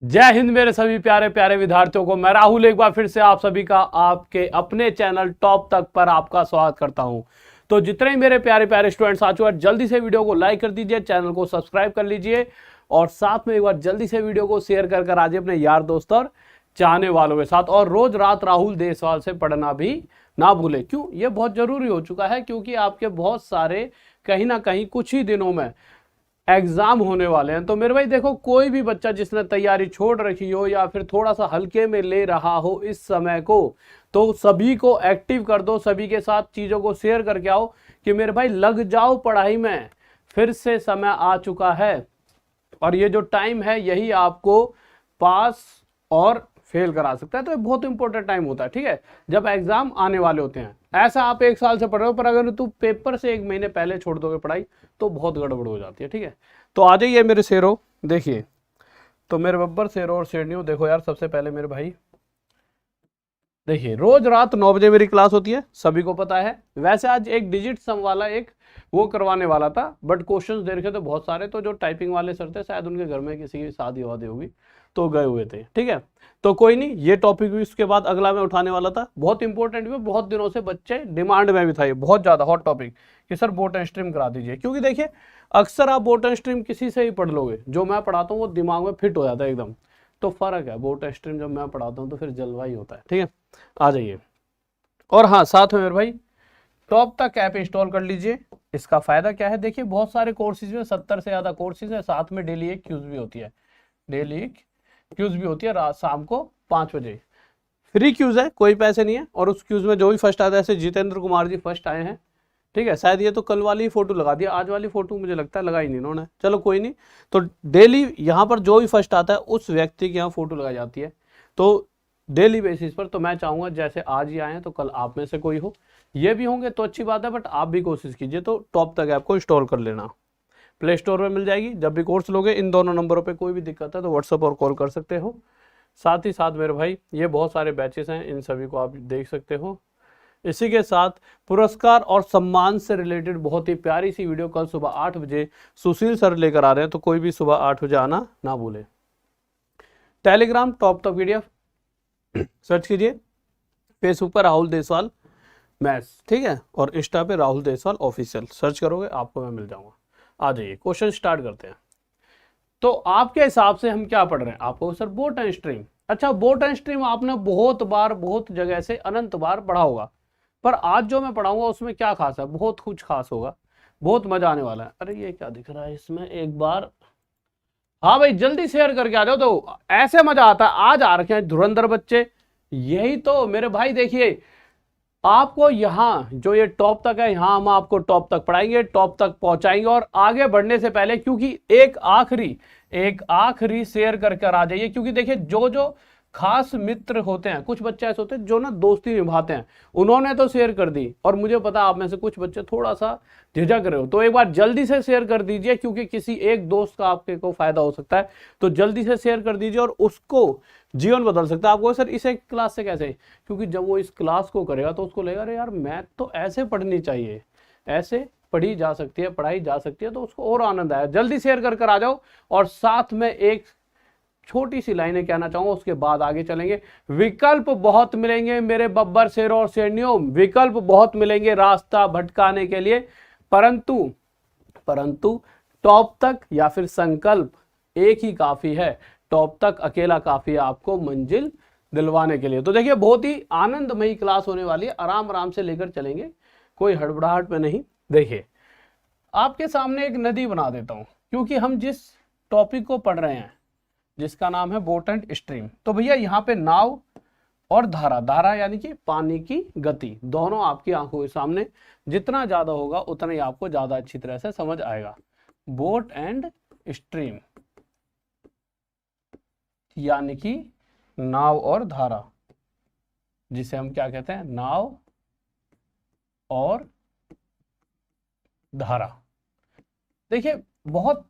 जय हिंद मेरे सभी प्यारे प्यारे विद्यार्थियों को। मैं राहुल एक बार फिर से आप सभी का आपके अपने चैनल टॉप तक पर आपका स्वागत करता हूं। तो जितने ही मेरे प्यारे प्यारे स्टूडेंट्स आ चुके हैं, जल्दी से वीडियो को लाइक कर दीजिए, चैनल को सब्सक्राइब कर लीजिए और साथ में एक बार जल्दी से वीडियो को शेयर कर आजिए अपने यार दोस्त और चाहने वालों के साथ। और रोज रात राहुल देसवाल से पढ़ना भी ना भूले। क्यों? ये बहुत जरूरी हो चुका है, क्योंकि आपके बहुत सारे कहीं ना कहीं कुछ ही दिनों में एग्जाम होने वाले हैं। तो मेरे भाई देखो, कोई भी बच्चा जिसने तैयारी छोड़ रखी हो या फिर थोड़ा सा हल्के में ले रहा हो इस समय को, तो सभी को एक्टिव कर दो, सभी के साथ चीजों को शेयर करके आओ कि मेरे भाई लग जाओ पढ़ाई में। फिर से समय आ चुका है और ये जो टाइम है यही आपको पास और फेल करा सकता है। तो ये बहुत इंपॉर्टेंट टाइम होता है, ठीक है, जब एग्जाम आने वाले होते हैं। ऐसा आप एक साल से पढ़ रहे हो, पर अगर तू पेपर से एक महीने पहले छोड़ दोगे पढ़ाई तो बहुत गड़बड़ हो जाती है, ठीक है। तो आ जाइए मेरे शेरों, देखिए तो मेरे बब्बर शेरों और शेरनियों, देखो यार, सबसे पहले मेरे भाई देखिए, रोज रात 9 बजे मेरी क्लास होती है, सभी को पता है। वैसे आज एक डिजिट सम वाला एक वो करवाने वाला था, बट क्वेश्चंस दे रखे थे बहुत सारे, तो जो टाइपिंग वाले सर थे शायद उनके घर में किसी की शादी वादी होगी तो गए हुए थे, ठीक है। तो कोई नहीं, ये टॉपिक भी उसके बाद अगला मैं उठाने वाला था, बहुत इंपॉर्टेंट भी, बहुत दिनों से बच्चे डिमांड में भी था, ये बहुत ज्यादा हॉट टॉपिक कि सर बोट एंड स्ट्रीम करा दीजिए। क्योंकि देखिए, अक्सर आप बोट एंड स्ट्रीम किसी से ही पढ़ लोगे, जो मैं पढ़ाता हूँ वो दिमाग में फिट हो जाता है एकदम। तो फर्क है, बोट एंड स्ट्रीम जब मैं पढ़ाता हूँ तो फिर जलवा ही होता है, ठीक है। आ जाइए। और हाँ, साथ में मेरे भाई टॉप तक ऐप इंस्टॉल कर लीजिए। इसका फायदा क्या है, देखिए बहुत सारे कोर्सेज में 70 से ज्यादा कोर्सेज है, साथ में डेली एक क्यूज भी होती है, डेली एक क्यूज भी होती है रात शाम को 5 बजे। फ्री क्यूज है, कोई पैसे नहीं है, और उस क्यूज में जो भी फर्स्ट आता है, जैसे जितेंद्र कुमार जी फर्स्ट आए हैं, ठीक है। शायद ये तो कल वाली ही फोटो लगा दिया, आज वाली फोटो मुझे लगता है लगाई नहीं इन्होंने, चलो कोई नहीं। तो डेली यहाँ पर जो भी फर्स्ट आता है उस व्यक्ति की यहाँ फोटो लगाई जाती है, तो डेली बेसिस पर। तो मैं चाहूंगा जैसे आज ही आए हैं तो कल आप में से कोई हो, ये भी होंगे तो अच्छी बात है, बट आप भी कोशिश कीजिए तो टॉप तक ऐप को इंस्टॉल कर लेना। प्ले स्टोर में मिल जाएगी, जब भी कोर्स लोगे इन दोनों नंबरों पे कोई भी दिक्कत है तो व्हाट्सएप और कॉल कर सकते हो। साथ ही साथ मेरे भाई ये बहुत सारे बैचेस हैं, इन सभी को आप देख सकते हो। इसी के साथ पुरस्कार और सम्मान से रिलेटेड बहुत ही प्यारी सी वीडियो कल सुबह 8 बजे सुशील सर लेकर आ रहे हैं, तो कोई भी सुबह 8 बजे आना ना भूले। टेलीग्राम टॉप तक पीडीएफ सर्च कीजिए, फेसबुक पर राहुल देसवाल मैथ्स, ठीक है, और इंस्टा पे राहुल देसवाल ऑफिशियल सर्च करोगे आपको मैं मिल जाऊंगा। आ जाइए, क्वेश्चन स्टार्ट करते हैं। तो आपके हिसाब से हम क्या पढ़ रहे हैं? आपको सर बोट एंड स्ट्रीम, अच्छा बोट एंड स्ट्रीम आपने बहुत बार बहुत जगह से अनंत बार पढ़ा होगा, पर आज जो मैं पढ़ाऊंगा उसमें क्या खास है? बहुत कुछ खास होगा, बहुत मजा आने वाला है। अरे ये क्या दिख रहा है इसमें, एक बार हाँ भाई जल्दी शेयर करके आ जाओ, तो ऐसे मजा आता है। आज आ रखे हैं धुरंधर बच्चे, यही तो मेरे भाई। देखिए आपको यहाँ जो ये टॉप तक है, यहाँ हम आपको टॉप तक पढ़ाएंगे, टॉप तक पहुंचाएंगे। और आगे बढ़ने से पहले, क्योंकि एक आखिरी शेयर करके आ जाइए, क्योंकि देखिए जो जो खास मित्र होते हैं, कुछ बच्चे ऐसे होते हैं जो ना दोस्ती निभाते हैं, उन्होंने तो शेयर कर दी, और मुझे पता आप में से कुछ बच्चे थोड़ा सा झिझक रहे हो, तो एक बार जल्दी से शेयर कर दीजिए, क्योंकि किसी एक दोस्त का आपके को फायदा हो सकता है। तो जल्दी से शेयर कर दीजिए और उसको जीवन बदल सकता है। आपको सर इस एक क्लास से कैसे? क्योंकि जब वो इस क्लास को करेगा तो उसको लगेगा अरे यार मैथ तो ऐसे पढ़नी चाहिए, ऐसे पढ़ी जा सकती है, पढ़ाई जा सकती है, तो उसको और आनंद आया। जल्दी शेयर कर आ जाओ। और साथ में एक छोटी सी लाइनें कहना चाहूंगा, उसके बाद आगे चलेंगे। विकल्प बहुत मिलेंगे मेरे बब्बर शेरों और शेरनियों, विकल्प बहुत मिलेंगे रास्ता भटकाने के लिए, परंतु परंतु टॉप तक या फिर संकल्प एक ही काफी है। टॉप तक अकेला काफी है आपको मंजिल दिलवाने के लिए। तो देखिए बहुत ही आनंदमयी क्लास होने वाली है, आराम आराम से लेकर चलेंगे, कोई हड़बड़ाहट में नहीं। देखिए आपके सामने एक नदी बना देता हूं, क्योंकि हम जिस टॉपिक को पढ़ रहे हैं जिसका नाम है बोट एंड स्ट्रीम, तो भैया यहाँ पे नाव और धारा, धारा यानी कि पानी की गति, दोनों आपकी आंखों के सामने, जितना ज्यादा होगा उतना ही आपको ज्यादा अच्छी तरह से समझ आएगा। बोट एंड स्ट्रीम यानी कि नाव और धारा, जिसे हम क्या कहते हैं, नाव और धारा। देखिए बहुत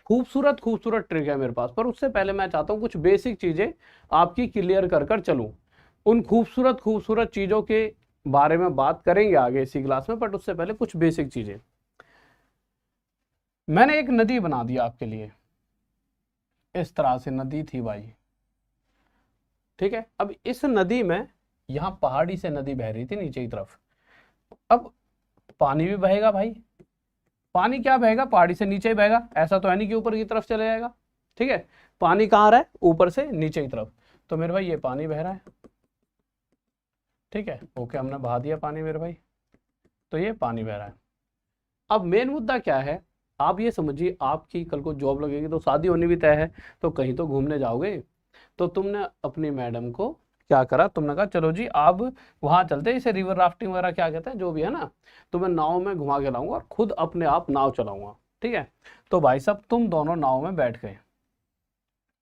खूबसूरत खूबसूरत ट्रिक है मेरे पास, पर उससे पहले मैं चाहता हूं कुछ बेसिक चीजें आपकी क्लियर कर चलूं। उन खूबसूरत खूबसूरत चीजों के बारे में बात करेंगे आगे इसी क्लास में, बट उससे पहले कुछ बेसिक चीजें। मैंने एक नदी बना दिया आपके लिए, इस तरह से नदी थी भाई, ठीक है। अब इस नदी में यहाँ पहाड़ी से नदी बह रही थी नीचे की तरफ। अब पानी भी बहेगा भाई, पानी क्या बहेगा, पहाड़ी से नीचे ही बहेगा, ऐसा तो है नहीं कि ऊपर की तरफ चले जाएगा, ठीक है। पानी कहाँ आ रहा है, ऊपर से नीचे की तरफ। तो मेरे भाई ये पानी बह रहा है, ठीक है, ओके, हमने बहा दिया पानी मेरे भाई, तो ये पानी बह रहा है। अब मेन मुद्दा क्या है, आप ये समझिए, आपकी कल को जॉब लगेगी तो शादी होनी भी तय है, तो कहीं तो घूमने जाओगे। तो तुमने अपनी मैडम को क्या करा, तुमने कहा चलो जी आप वहां चलते हैं, इसे रिवर राफ्टिंग वगैरह क्या कहते हैं जो भी है ना, तो मैं नाव में घुमा के लाऊंगा और खुद अपने आप नाव चलाऊंगा, ठीक है। तो भाई साहब तुम दोनों नाव में बैठ गए,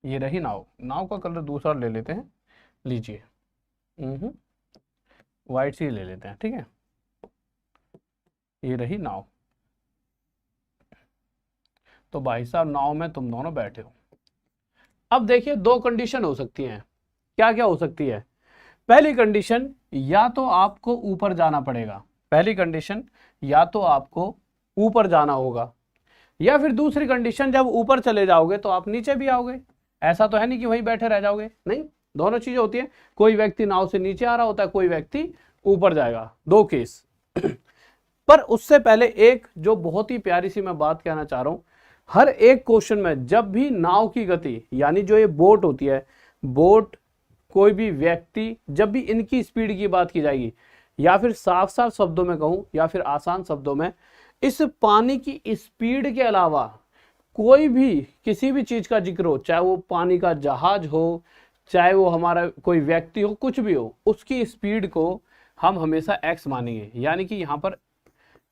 ये रही नाव, नाव का कलर दूसरा ले लेते हैं, लीजिए वाइट सी ले लेते हैं, ठीक है। ये रही नाव। तो भाई साहब नाव में तुम दोनों बैठे हो। अब देखिए दो कंडीशन हो सकती हैं, क्या क्या हो सकती है। पहली कंडीशन, या तो आपको ऊपर जाना पड़ेगा, पहली कंडीशन या तो आपको ऊपर जाना होगा, या फिर दूसरी कंडीशन जब ऊपर चले जाओगे तो आप नीचे भी आओगे। ऐसा तो है नहीं कि वहीं बैठे रह जाओगे, नहीं, दोनों चीजें होती हैं। कोई व्यक्ति नाव से नीचे आ रहा होता है, कोई व्यक्ति ऊपर जाएगा, दो केस। पर उससे पहले एक जो बहुत ही प्यारी सी मैं बात कहना चाह रहा हूं, हर एक क्वेश्चन में जब भी नाव की गति, यानी जो ये बोट होती है, बोट, कोई भी व्यक्ति, जब भी इनकी स्पीड की बात की जाएगी, या फिर साफ साफ शब्दों में कहूं या फिर आसान शब्दों में, इस पानी की स्पीड के अलावा कोई भी किसी भी चीज का जिक्र हो, चाहे वो पानी का जहाज हो, चाहे वो हमारा कोई व्यक्ति हो, कुछ भी हो, उसकी स्पीड को हम हमेशा एक्स मानेंगे। यानी कि यहाँ पर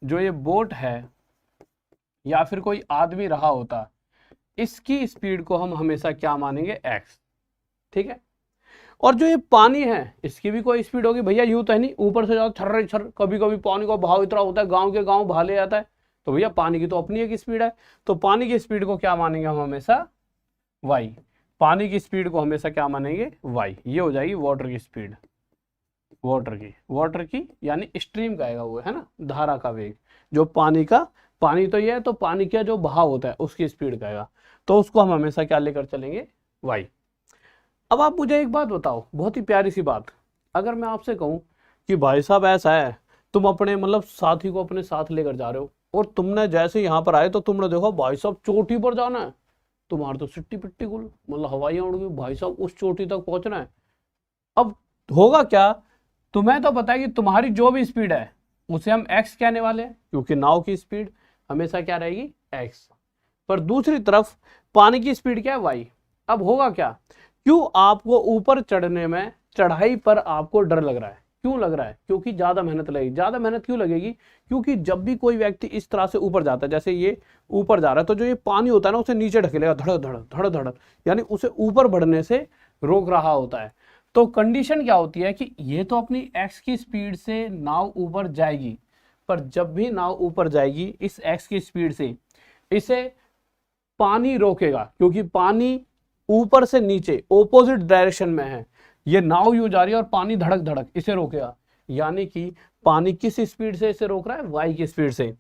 जो ये बोट है या फिर कोई आदमी रहा होता, इसकी स्पीड को हम हमेशा क्या मानेंगे, एक्स, ठीक है। और जो ये पानी है इसकी भी कोई स्पीड होगी भैया, यूं तो है नहीं ऊपर से जाओ छर्रे छर, कभी कभी पानी का भाव इतना होता है गांव के गांव बहा ले जाता है, तो भैया पानी की तो अपनी एक स्पीड है। तो पानी की स्पीड को क्या मानेंगे हम हमेशा, वाई। पानी की स्पीड को हमेशा क्या मानेंगे, वाई। ये हो जाएगी वाटर की स्पीड, वाटर की यानी स्ट्रीम का आएगा वो, है ना, धारा का वेग। जो पानी का, पानी तो ये है, तो पानी का जो बहाव होता है उसकी स्पीड का आएगा, तो उसको हम हमेशा क्या लेकर चलेंगे, वाई। अब आप मुझे एक बात बताओ, बहुत ही प्यारी सी बात, अगर मैं आपसे कहूं कि भाई साहब ऐसा है, तुम अपने मतलब साथी को अपने साथ लेकर जा रहे हो, और तुमने जैसे यहाँ पर आए तो तुमने देखा भाई साहब चोटी पर जाना है, तुम्हारे तो सिट्टी पिट्टी गुल, मतलब हवाइयां उड़ गई, भाई साहब उस चोटी तक पहुंचना है। अब होगा क्या, तुम्हें तो पता है कि तुम्हारी जो भी स्पीड है उसे हम एक्स कहने वाले हैं, क्योंकि नाव की स्पीड हमेशा क्या रहेगी, एक्स। पर दूसरी तरफ पानी की स्पीड क्या है, वाई। अब होगा क्या, क्यों आपको ऊपर चढ़ने में, चढ़ाई पर आपको डर लग रहा है, क्यों लग रहा है, क्योंकि ज्यादा मेहनत लगेगी। ज्यादा मेहनत क्यों लगेगी, क्योंकि जब भी कोई व्यक्ति इस तरह से ऊपर जाता है, जैसे ये ऊपर जा रहा है, तो जो ये पानी होता है ना उसे नीचे ढकेलेगा, धड़क धड़क धड़क धड़क, यानी उसे ऊपर बढ़ने से रोक रहा होता है। तो कंडीशन क्या होती है कि ये तो अपनी एक्स की स्पीड से नाव ऊपर जाएगी, पर जब भी नाव ऊपर जाएगी इस एक्स की स्पीड से, इसे पानी रोकेगा, क्योंकि पानी ऊपर से नीचे ऑपोजिट डायरेक्शन में है, ये नाव यूं जा रही है और पानी धड़क धड़क इसे रोकेगा। यानी कि पानी किस स्पीड से इसे रोक रहा है, वाई की स्पीड से।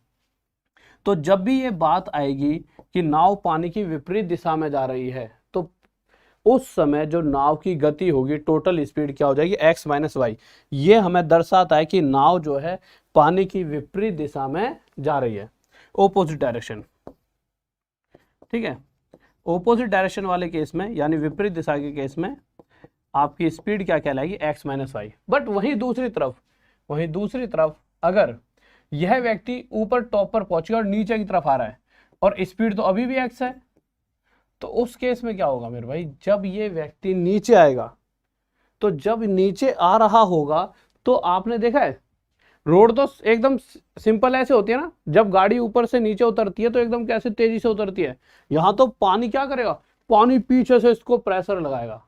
तो जब भी ये बात आएगी कि नाव पानी की विपरीत दिशा में जा रही है, तो उस समय जो नाव की गति होगी, टोटल स्पीड क्या हो जाएगी, एक्स माइनस वाई। ये हमें दर्शाता है कि नाव जो है पानी की विपरीत दिशा में जा रही है, ऑपोजिट डायरेक्शन, ठीक है। ऑपोजिट डायरेक्शन वाले केस में, यानी विपरीत दिशा के केस में, आपकी स्पीड क्या कहलाएगी, एक्स माइनस वाई। बट वहीं दूसरी तरफ अगर यह व्यक्ति ऊपर टॉप पर पहुंच गया और नीचे की तरफ आ रहा है और स्पीड तो अभी भी एक्स है, तो उस केस में क्या होगा मेरे भाई, जब ये व्यक्ति नीचे आएगा, तो जब नीचे आ रहा होगा, तो आपने देखा है रोड तो एकदम सिंपल ऐसे होती है ना, जब गाड़ी ऊपर से नीचे उतरती है तो एकदम कैसे तेजी से उतरती है। यहां तो पानी क्या करेगा, पानी पीछे से इसको प्रेशर लगाएगा,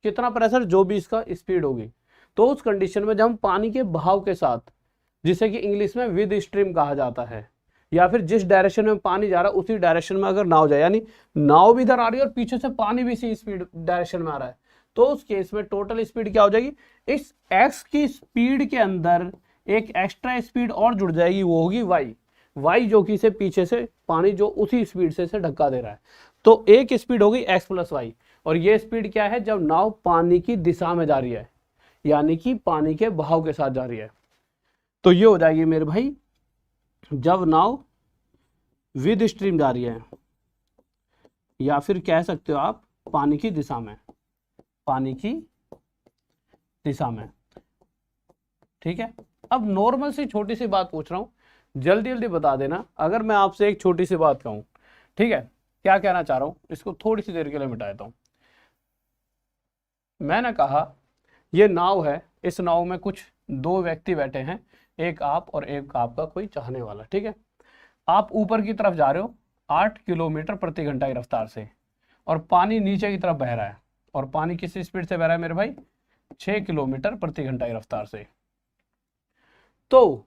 कितना प्रेशर, जो भी इसका स्पीड होगी। तो उस कंडीशन में जब हम पानी के बहाव के साथ, जिसे कि इंग्लिश में विद स्ट्रीम कहा जाता है, या फिर जिस डायरेक्शन में पानी जा रहा है उसी डायरेक्शन में अगर नाव जाए, यानी नाव भी इधर आ रही है और पीछे से पानी भी इसी स्पीड डायरेक्शन में आ रहा है, तो उस केस में टोटल स्पीड क्या हो जाएगी, इस एक्स की स्पीड के अंदर एक एक्स्ट्रा स्पीड और जुड़ जाएगी, वो होगी वाई। वाई जो कि इसे पीछे से पानी जो उसी स्पीड से इसे धक्का दे रहा है। तो एक स्पीड होगी x प्लस वाई, और ये स्पीड क्या है, जब नाव पानी की दिशा में जा रही है, यानी कि पानी के बहाव के साथ जा रही है। तो ये हो जाएगी मेरे भाई, जब नाव विद स्ट्रीम जा रही है, या फिर कह सकते हो आप पानी की दिशा में, पानी की दिशा में। ठीक है, अब नॉर्मल सी छोटी सी बात पूछ रहा हूं, जल्दी जल्दी बता देना अगर मैं आपसे एक छोटी सी बात कहूं। ठीक है, क्या कहना चाह रहा हूं, इसको थोड़ी सी देर के लिए मिटा देता हूं। मैंने कहा ये नाव है, इस नाव में कुछ दो व्यक्ति बैठे हैं, एक आप और एक आपका कोई चाहने वाला। ठीक है, आप ऊपर की तरफ जा रहे हो 8 किलोमीटर प्रति घंटा की रफ्तार से, और पानी नीचे की तरफ बह रहा है, और पानी किस स्पीड से बह रहा है मेरे भाई, 6 किलोमीटर प्रति घंटा की रफ्तार से। तो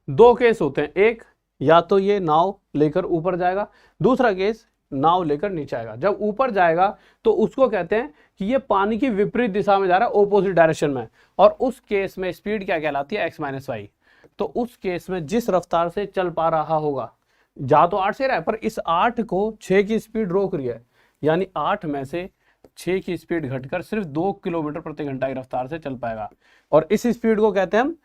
दो केस होते हैं, एक या तो ये नाव लेकर ऊपर जाएगा, दूसरा केस नाव लेकर नीचे आएगा। जब ऊपर जाएगा तो उसको कहते हैं कि ये पानी की विपरीत दिशा में जा रहा है, ऑपोजिट डायरेक्शन में, और उस केस में स्पीड क्या कहलाती है, x माइनस वाई। तो उस केस में जिस रफ्तार से चल पा रहा होगा, जा तो 8 से रहा है, पर इस 8 को 6 की स्पीड रोक रही है, यानी 8 में से 6 की स्पीड घटकर सिर्फ 2 किलोमीटर प्रति घंटा की रफ्तार से चल पाएगा, और इस स्पीड को कहते हैं हम,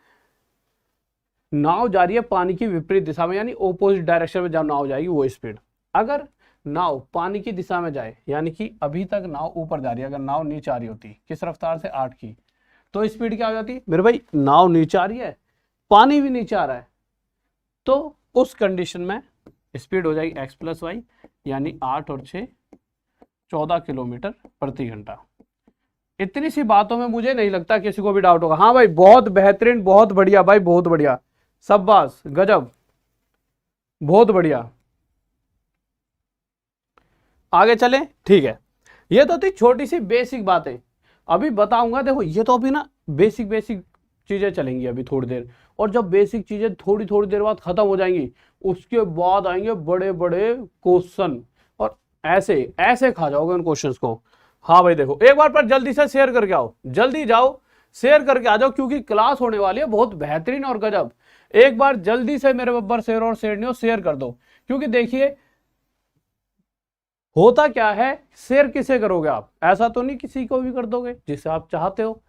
नाव जा रही है पानी की विपरीत दिशा में, यानी ऑपोजिट डायरेक्शन में जब नाव जाएगी वो स्पीड। अगर नाव पानी की दिशा में जाए, यानी कि अभी तक नाव ऊपर जा रही है, अगर नाव नीचे आ रही होती किस रफ्तार से, 8 की, तो स्पीड क्या हो जाती मेरे भाई, नाव नीचे आ रही है, पानी भी नीचे आ रहा है, तो उस कंडीशन में स्पीड हो जाएगी x प्लस वाई, यानी 8 और 6 14 किलोमीटर प्रति घंटा। इतनी सी बातों में मुझे नहीं लगता किसी को भी डाउट होगा। हाँ भाई, बहुत बेहतरीन, बहुत बढ़िया भाई, बहुत बढ़िया, शाबाश, गजब, बहुत बढ़िया। आगे चले, ठीक है, ये तो थी छोटी सी बेसिक बातें। अभी बताऊंगा, देखो ये तो अभी ना बेसिक बेसिक चीजें चलेंगी अभी थोड़ी देर, और जब बेसिक चीजें थोड़ी थोड़ी देर बाद खत्म हो जाएंगी, उसके बाद आएंगे बड़े बड़े क्वेश्चन, और ऐसे ऐसे खा जाओगे उन क्वेश्चंस को। हाँ भाई देखो, एक बार पर जल्दी से शेयर करके आओ, जल्दी जाओ शेयर करके आ जाओ, क्योंकि क्लास होने वाली है बहुत बेहतरीन और गजब। एक बार जल्दी से मेरे बब्बर शेयर और शेयर कर दो, क्योंकि देखिए होता क्या है, शेयर किसे करोगे आप, ऐसा तो नहीं किसी को भी कर दोगे जिसे आप चाहते हो।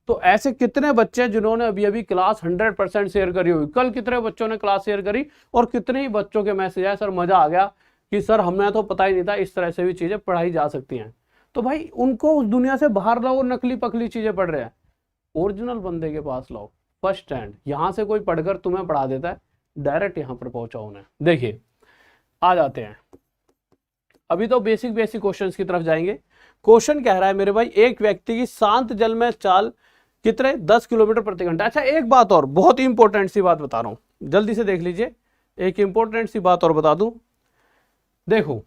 तो ऐसे कितने बच्चे जिन्होंने अभी अभी क्लास 100% शेयर करी हुई, कल कितने बच्चों ने क्लास शेयर करी, और कितने ही बच्चों के मैसेज आए, सर मजा आ गया, कि सर हमें तो पता ही नहीं था इस तरह से भी चीजें पढ़ाई जा सकती हैं। तो भाई उनको उस दुनिया से बाहर लाओ, नकली पकली चीजें पढ़ रहे हैं, ओरिजिनल बंदे के पास लाओ, फर्स्ट हैंड। यहां से कोई पढ़कर तुम्हें पढ़ा देता है, डायरेक्ट यहां पर पहुंचाओ उन्हें। देखिए आ जाते हैं, अभी तो बेसिक बेसिक क्वेश्चंस की तरफ जाएंगे। क्वेश्चन कह रहा है मेरे भाई, एक व्यक्ति की शांत जल में चाल कितने, 10 किलोमीटर प्रति घंटा। अच्छा एक बात और, बहुत ही इंपॉर्टेंट सी बात बता रहा हूं, जल्दी से देख लीजिए, एक इंपॉर्टेंट सी बात और बता दूं। देखो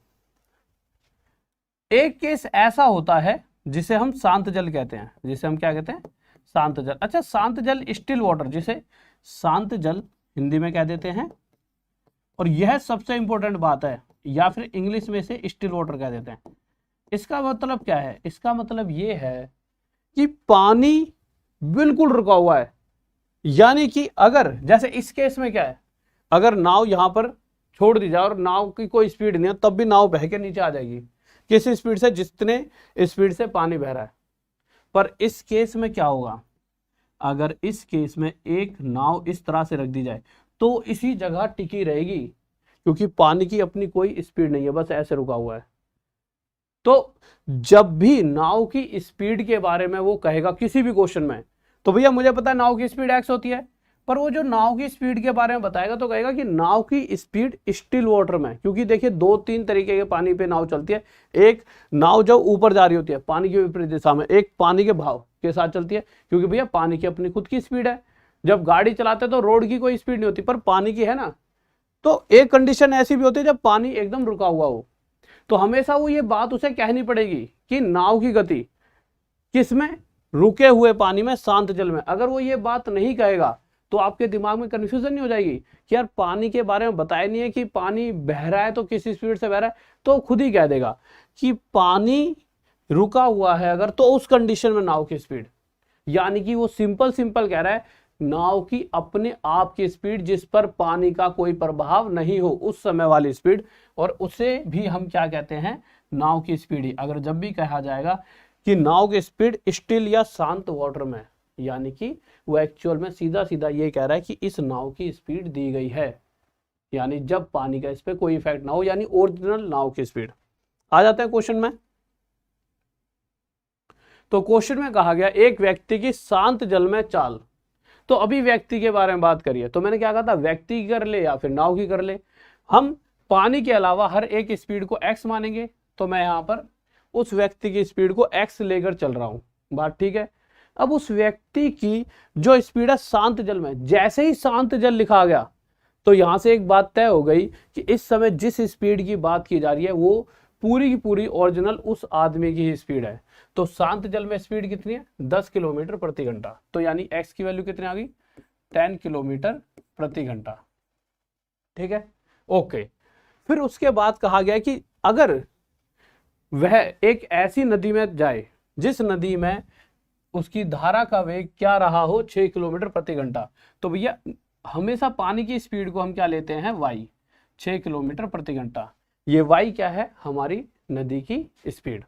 एक केस ऐसा होता है जिसे हम शांत जल कहते हैं, जिसे हम क्या कहते हैं, शांत जल। अच्छा शांत जल, स्टिल वाटर, जिसे शांत जल हिंदी में कह देते हैं, और यह सबसे इंपॉर्टेंट बात है, या फिर इंग्लिश में से स्टिल वाटर कह देते हैं। इसका मतलब क्या है, इसका मतलब ये है कि पानी बिल्कुल रुका हुआ है, यानी कि अगर जैसे इस केस में क्या है, अगर नाव यहां पर छोड़ दी जाए और नाव की कोई स्पीड नहीं है, तब भी नाव बह के नीचे आ जाएगी, किस स्पीड से, जितने स्पीड से पानी बह रहा है। पर इस केस में क्या होगा, अगर इस केस में एक नाव इस तरह से रख दी जाए तो इसी जगह टिकी रहेगी, क्योंकि पानी की अपनी कोई स्पीड नहीं है, बस ऐसे रुका हुआ है। तो जब भी नाव की स्पीड के बारे में वो कहेगा किसी भी क्वेश्चन में, तो भैया मुझे पता है नाव की स्पीड x होती है, पर वो जो नाव की स्पीड के बारे में बताएगा तो कहेगा कि नाव की स्पीड स्टिल वाटर में, क्योंकि देखिए 2-3 तरीके के पानी पे नाव चलती है। एक नाव जो ऊपर जा रही होती है पानी की विपरीत दिशा में, एक पानी के भाव के साथ चलती है, क्योंकि भैया पानी की अपनी खुद की स्पीड है। जब गाड़ी चलाते हैं तो रोड की कोई स्पीड नहीं होती, पर पानी की है ना। तो एक कंडीशन ऐसी भी होती है जब पानी एकदम रुका हुआ हो, तो हमेशा वो ये बात उसे कहनी पड़ेगी कि नाव की गति किसमें, रुके हुए पानी में, शांत जल में। अगर वो ये बात नहीं कहेगा तो आपके दिमाग में कंफ्यूजन नहीं हो जाएगी कि यार पानी के बारे में बताया नहीं है कि पानी बह रहा है तो किस स्पीड से बह रहा है, तो खुद ही कह देगा कि पानी रुका हुआ है अगर, तो उस कंडीशन में नाव की स्पीड, यानी कि वो सिंपल कह रहा है नाव की अपने आप की स्पीड, जिस पर पानी का कोई प्रभाव नहीं हो, उस समय वाली स्पीड, और उसे भी हम क्या कहते हैं, नाव की स्पीड ही। अगर जब भी कहा जाएगा कि नाव की स्पीड स्टिल या शांत वाटर में, यानी कि वो एक्चुअल में सीधा सीधा ये कह रहा है कि इस नाव की स्पीड दी गई है, यानी जब पानी का इस पे कोई इफेक्ट ना हो, यानी ओरिजिनल नाव की स्पीड। आ जाते हैं क्वेश्चन में। तो क्वेश्चन में कहा गया एक व्यक्ति की शांत जल में चाल। तो अभी व्यक्ति के बारे में बात करिए, तो मैंने क्या कहा था, व्यक्ति की कर ले या फिर नाव की कर ले। हम पानी के अलावा हर एक स्पीड को x मानेंगे, तो मैं यहां पर उस व्यक्ति की स्पीड को x लेकर चल रहा हूं। बात ठीक है। अब उस व्यक्ति की जो स्पीड है शांत जल में, जैसे ही शांत जल लिखा गया तो यहां से एक बात तय हो गई कि इस समय जिस स्पीड की बात की जा रही है वो पूरी की पूरी ओरिजिनल उस आदमी की ही स्पीड है। तो शांत जल में स्पीड कितनी है, 10 किलोमीटर प्रति घंटा। तो यानी x की वैल्यू कितनी आ गई, 10 किलोमीटर प्रति घंटा। ठीक है, ओके। फिर उसके बाद कहा गया कि अगर वह एक ऐसी नदी में जाए जिस नदी में उसकी धारा का वेग क्या रहा हो, 6 किलोमीटर प्रति घंटा। तो भैया हमेशा पानी की स्पीड को हम क्या लेते हैं, y, 6 किलोमीटर प्रति घंटा। ये y क्या है, हमारी नदी की स्पीड।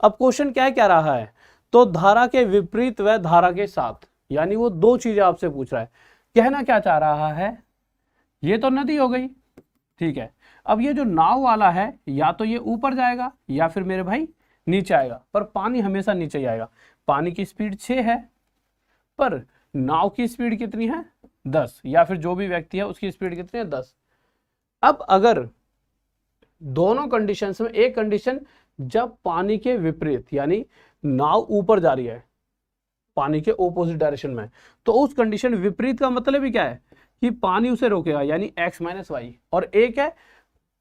अब क्वेश्चन क्या है, क्या रहा है, तो धारा के विपरीत व धारा के साथ, यानी वो दो चीजें आपसे पूछ रहा है। कहना क्या चाह रहा है, ये तो नदी हो गई, ठीक है। अब ये जो नाव वाला है या तो ये ऊपर जाएगा या फिर मेरे भाई नीचे आएगा, पर पानी हमेशा नीचे ही आएगा। पानी की स्पीड 6 है पर नाव की स्पीड कितनी है, 10, या फिर जो भी व्यक्ति है उसकी स्पीड कितनी है, 10। अब अगर दोनों कंडीशंस में एक कंडीशन जब पानी के विपरीत, यानी नाव ऊपर जा रही है पानी के ओपोजिट डायरेक्शन में, तो उस कंडीशन विपरीत का मतलब ही क्या है कि पानी उसे रोकेगा, यानी x माइनस वाई। और एक है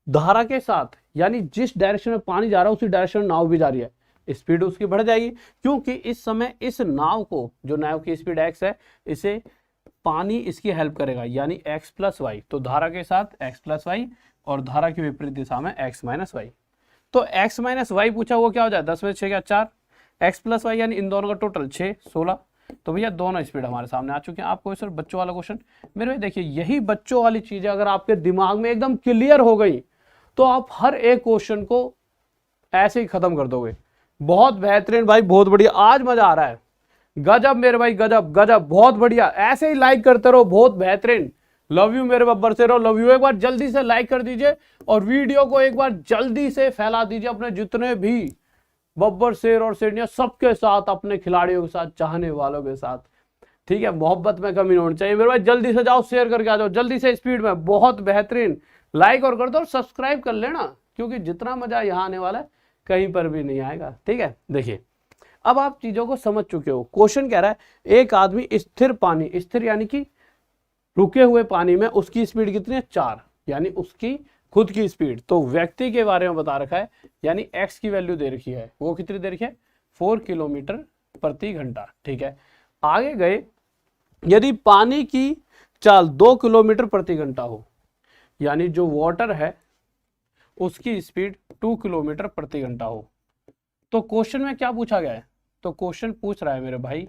धारा के साथ, यानी जिस डायरेक्शन में पानी जा रहा है उसी डायरेक्शन में नाव भी जा रही है, स्पीड उसकी बढ़ जाएगी, क्योंकि इस समय इस नाव को, जो नाव की स्पीड x है, इसे पानी इसकी हेल्प करेगा, यानी x प्लस वाई। तो धारा के साथ x प्लस वाई और धारा की विपरीत दिशा में x माइनस वाई। तो x माइनस वाई पूछा, वो क्या हो जाए, 10 में 6 क्या 4, x प्लस वाई, यानी इन दोनों का टोटल 6, 16। तो भैया दोनों स्पीड हमारे सामने आ चुके हैं। आपको सर बच्चों वाला क्वेश्चन, मेरे भाई देखिए यही बच्चों वाली चीजें अगर आपके दिमाग में एकदम क्लियर हो गई तो आप हर एक क्वेश्चन को ऐसे ही खत्म कर दोगे। बहुत बेहतरीन भाई, बहुत बढ़िया, आज मजा आ रहा है, गजब मेरे भाई, गजब गजब, बहुत बढ़िया। ऐसे ही लाइक करते रहो, बहुत बेहतरीन। लव यू मेरे बब्बर से रहो, लव यू। एक बार जल्दी से लाइक कर दीजिए और वीडियो को एक बार जल्दी से फैला दीजिए अपने जितने भी बब्बर शेर और शेरनिया सबके साथ, अपने खिलाड़ियों के साथ, चाहने वालों के साथ, ठीक है। मोहब्बत में कमी नहीं होनी चाहिए मेरे भाई। जल्दी से जाओ, शेयर करके आ जाओ जल्दी से, स्पीड में, बहुत बेहतरीन। लाइक और कर दो और सब्सक्राइब कर लेना, क्योंकि जितना मजा यहाँ आने वाला है कहीं पर भी नहीं आएगा, ठीक है। देखिए अब आप चीजों को समझ चुके हो। क्वेश्चन कह रहा है एक आदमी स्थिर पानी, स्थिर यानी कि रुके हुए पानी में, उसकी स्पीड कितनी है, 4, यानी उसकी खुद की स्पीड। तो व्यक्ति के बारे में बता रखा है, यानी x की वैल्यू दे रखी है, वो कितनी दे रखी है, 4 किलोमीटर प्रति घंटा, ठीक है। आगे गए, यदि पानी की चाल 2 किलोमीटर प्रति घंटा हो, यानी जो वाटर है उसकी स्पीड 2 किलोमीटर प्रति घंटा हो, तो क्वेश्चन में क्या पूछा गया है, तो क्वेश्चन पूछ रहा है मेरे भाई,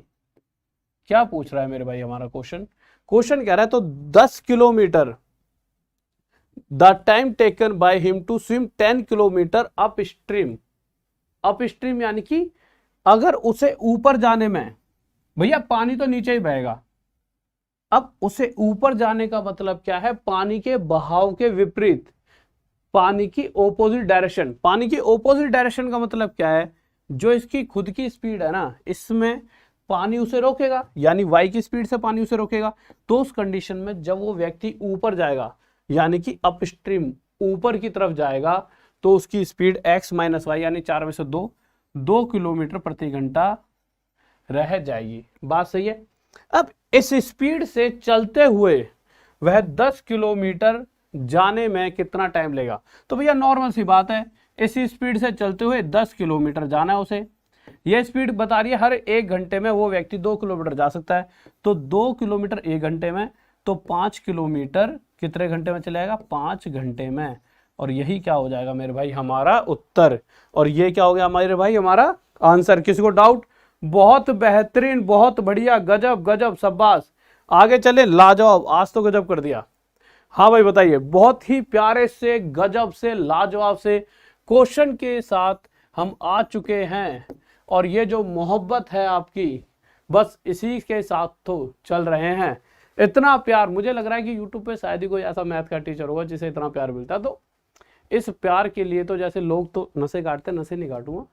क्या पूछ रहा है मेरे भाई हमारा क्वेश्चन कह रहा है तो 10 kilometre, the time taken by him to swim 10 kilometre up stream. Up stream यानी कि अगर उसे ऊपर जाने में, भैया पानी तो नीचे ही बहेगा, अब उसे ऊपर जाने का मतलब क्या है, पानी के बहाव के विपरीत, पानी की ओपोजिट डायरेक्शन। पानी की ओपोजिट डायरेक्शन का मतलब क्या है, जो इसकी खुद की स्पीड है ना, इसमें पानी उसे रोकेगा, यानी y की स्पीड से पानी उसे रोकेगा। तो उस कंडीशन में जब वो व्यक्ति ऊपर जाएगा, यानी कि अपस्ट्रीम, ऊपर की तरफ जाएगा, तो उसकी स्पीड x माइनस वाई, यानी 4 में से 2 किलोमीटर प्रति घंटा रह जाएगी। बात सही है। अब इस स्पीड से चलते हुए वह 10 किलोमीटर जाने में कितना टाइम लेगा, तो भैया नॉर्मल सी बात है, इसी स्पीड से चलते हुए 10 किलोमीटर जाना है उसे। यह स्पीड बता रही है हर 1 घंटे में वो व्यक्ति 2 किलोमीटर जा सकता है, तो 2 किलोमीटर 1 घंटे में, तो 5 किलोमीटर कितने घंटे में चलेगा, 5 घंटे में। और यही क्या हो जाएगा मेरे भाई, हमारा उत्तर। और ये क्या हो गया हमारे भाई, हमारा आंसर। किसी को डाउट? बहुत बेहतरीन, बहुत बढ़िया, गजब गजब, शाबाश। आगे चले, लाजवाब, आज तो गजब कर दिया। हाँ भाई बताइए, बहुत ही प्यारे से, गजब से, लाजवाब से क्वेश्चन के साथ हम आ चुके हैं और ये जो मोहब्बत है आपकी, बस इसी के साथ तो चल रहे हैं। इतना प्यार, मुझे लग रहा है कि YouTube पे शायद ही कोई ऐसा मैथ का टीचर होगा जिसे इतना प्यार मिलता है। तो इस प्यार के लिए तो जैसे लोग तो नशे काटते, नशे नहीं काटूंगा,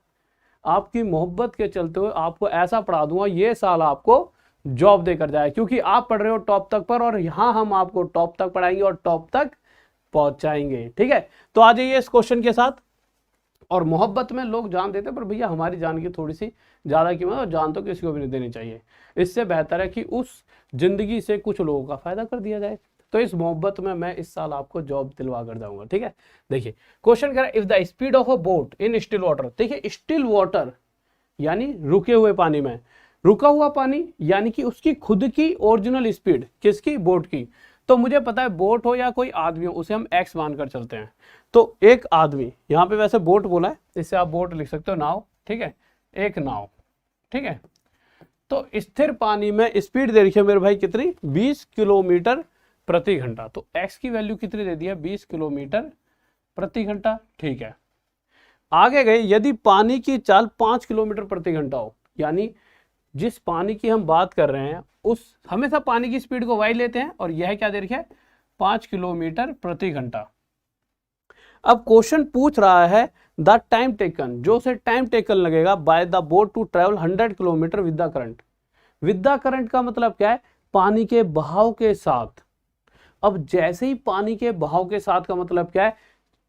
आपकी मोहब्बत के चलते हुए आपको ऐसा पढ़ा दूंगा ये साल आपको जॉब देकर जाए, क्योंकि आप पढ़ रहे हो टॉप तक पर और यहाँ हम आपको टॉप तक पढ़ाएंगे और टॉप तक पहुंचाएंगे। ठीक है, तो आ जाइए इस क्वेश्चन के साथ। और मोहब्बत में लोग जान देते पर भैया हमारी जान की थोड़ी सी ज्यादा कीमत, और जान तो किसी को भी नहीं देनी चाहिए। इससे बेहतर है कि उस जिंदगी से कुछ लोगों का फायदा कर दिया जाए। तो इस मोहब्बत में मैं इस साल आपको जॉब दिलवा कर जाऊंगा। ठीक है, देखिए क्वेश्चन कह रहा है if the speed of a boat in still water. देखिए स्टिल वाटर यानी रुके हुए पानी में, रुका हुआ पानी यानी कि उसकी खुद की ओरिजिनल स्पीड, किसकी, बोट की। तो मुझे पता है बोट हो या कोई आदमी हो उसे हम एक्स मानकर चलते हैं। तो एक आदमी, यहाँ पे वैसे बोट बोला है, इससे आप बोट लिख सकते हो नाव। ठीक है, एक नाव। ठीक है, तो स्थिर पानी में स्पीड दे रखी है मेरे भाई कितनी, 20 किलोमीटर प्रति घंटा। तो एक्स की वैल्यू कितनी दे दी है, 20 किलोमीटर प्रति घंटा। ठीक है, आगे गए, यदि पानी की चाल 5 किलोमीटर प्रति घंटा हो, यानी जिस पानी की हम बात कर रहे हैं उस हमेशा पानी की स्पीड को वाई लेते हैं, और यह क्या दे रखा है, 5 किलोमीटर प्रति घंटा। अब क्वेश्चन पूछ रहा है द टाइम टेकन, जो से टाइम टेकन लगेगा by the boat to travel 100 kilometre with the current. With the current का मतलब क्या है, पानी के बहाव के साथ। अब जैसे ही पानी के बहाव के साथ का मतलब क्या है,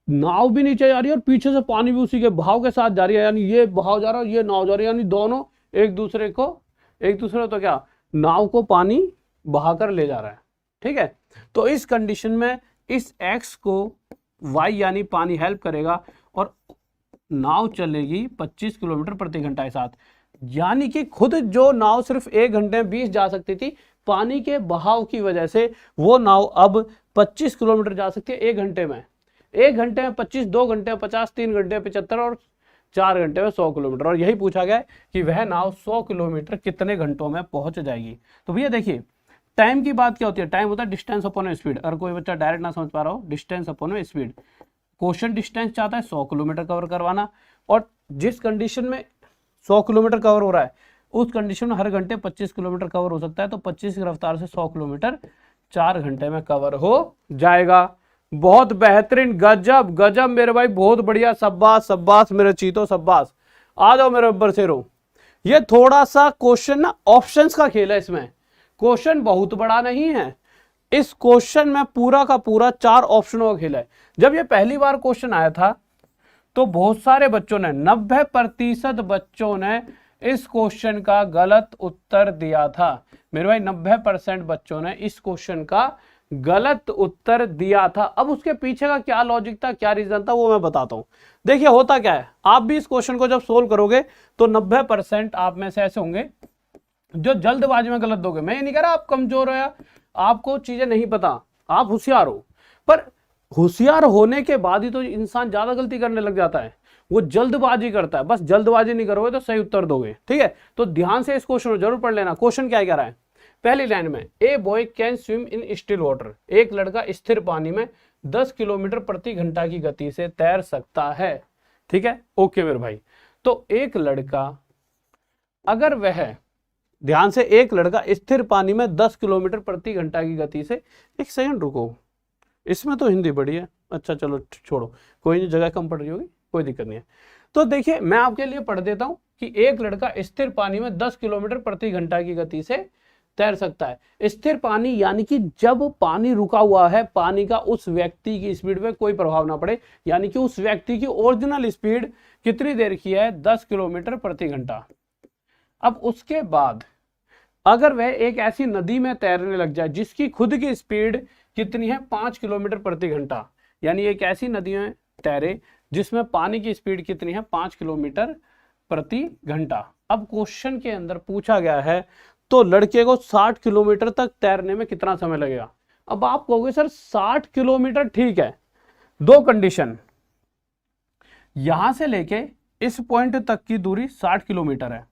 नाव भी नीचे जा रही है और पीछे से पानी भी उसी के बहाव के साथ जा रही है, यानी ये बहाव जा रहा है ये नाव जा रही है, यानी दोनों एक दूसरे तो क्या, नाव को पानी बहाकर ले जा रहा है। ठीक है, तो इस कंडीशन में इस एक्स को वाई यानी पानी हेल्प करेगा और नाव चलेगी 25 किलोमीटर प्रति घंटा के साथ। यानी कि खुद जो नाव सिर्फ 1 घंटे में 20 जा सकती थी, पानी के बहाव की वजह से वो नाव अब 25 किलोमीटर जा सकती है 1 घंटे में। 1 घंटे में 25, 2 घंटे में 50, 3 घंटे में 75 और 4 घंटे में 100 किलोमीटर। और यही पूछा गया कि वह नाव 100 किलोमीटर कितने घंटों में पहुंच जाएगी। तो भैया देखिए टाइम की बात क्या होती है, टाइम होता है डिस्टेंस अपॉन स्पीड। अगर कोई बच्चा डायरेक्ट ना समझ पा रहा हो, distance upon speed, question distance चाहता है 100 किलोमीटर कवर करवाना, और जिस कंडीशन में 100 किलोमीटर कवर हो रहा है उस कंडीशन में हर घंटे 25 किलोमीटर कवर हो सकता है। तो 25 की रफ्तार से 100 किलोमीटर 4 घंटे में कवर हो जाएगा। बहुत बेहतरीन, गजब गजब मेरे भाई, बहुत बढ़िया, शाबाश शाबाश मेरे चीतो, शाबाश। आ जाओ मेरे बब्बर शेरों। ये थोड़ा सा क्वेश्चन ना ऑप्शंस का खेल है, इसमें क्वेश्चन बहुत बड़ा नहीं है। इस क्वेश्चन में पूरा का पूरा 4 ऑप्शनों का खेल है। जब ये पहली बार क्वेश्चन आया था तो बहुत सारे बच्चों ने, 90% बच्चों ने इस क्वेश्चन का गलत उत्तर दिया था। मेरे भाई 90% बच्चों ने इस क्वेश्चन का गलत उत्तर दिया था। अब उसके पीछे का क्या लॉजिक था, क्या रीजन था, वो मैं बताता हूं। देखिए होता क्या है, आप भी इस क्वेश्चन को जब सोल्व करोगे तो 90% आप में से ऐसे होंगे जो जल्दबाजी में गलत दोगे। मैं ये नहीं कह रहा आप कमजोर हो या आपको चीजें नहीं पता, आप होशियार हो, पर होशियार होने के बाद ही तो इंसान ज्यादा गलती करने लग जाता है। वो जल्दबाजी करता है, बस जल्दबाजी नहीं करोगे तो सही उत्तर दोगे। ठीक है, तो ध्यान से इस क्वेश्चन को जरूर पढ़ लेना। क्वेश्चन क्या कह रहा है, पहली लाइन में, a boy can swim in still water, एक लड़का स्थिर पानी में 10 किलोमीटर प्रति घंटा की गति से तैर सकता है। ठीक है, ओके मेरे भाई। तो एक लड़का, अगर वह, ध्यान से, एक लड़का स्थिर पानी में 10 किलोमीटर प्रति घंटा की गति से, एक सेकंड रुको, इसमें तो हिंदी बड़ी है, अच्छा चलो छोड़ो, कोई नहीं, जगह कम पड़ रही होगी, कोई दिक्कत नहीं है। तो देखिए मैं आपके लिए पढ़ देता हूं कि एक लड़का स्थिर पानी में 10 किलोमीटर प्रति घंटा की गति से तैर सकता है। स्थिर पानी यानी कि जब पानी रुका हुआ है, पानी का उस व्यक्ति की स्पीड पे कोई प्रभाव ना पड़े, यानी कि उस व्यक्ति की ओरिजिनल स्पीड कितनी देर की है, 10 किलोमीटर प्रति घंटा। अब उसके बाद अगर वह एक ऐसी नदी में तैरने लग जाए जिसकी खुद की स्पीड कितनी है, 5 किलोमीटर प्रति घंटा, यानी एक ऐसी नदी में तैरे जिसमें पानी की स्पीड कितनी है, 5 किलोमीटर प्रति घंटा। अब क्वेश्चन के अंदर पूछा गया है तो लड़के को 60 किलोमीटर तक तैरने में कितना समय लगेगा। अब आप कहोगे सर 60 किलोमीटर ठीक है, 2 कंडीशन, यहां से लेके इस पॉइंट तक की दूरी 60 किलोमीटर है,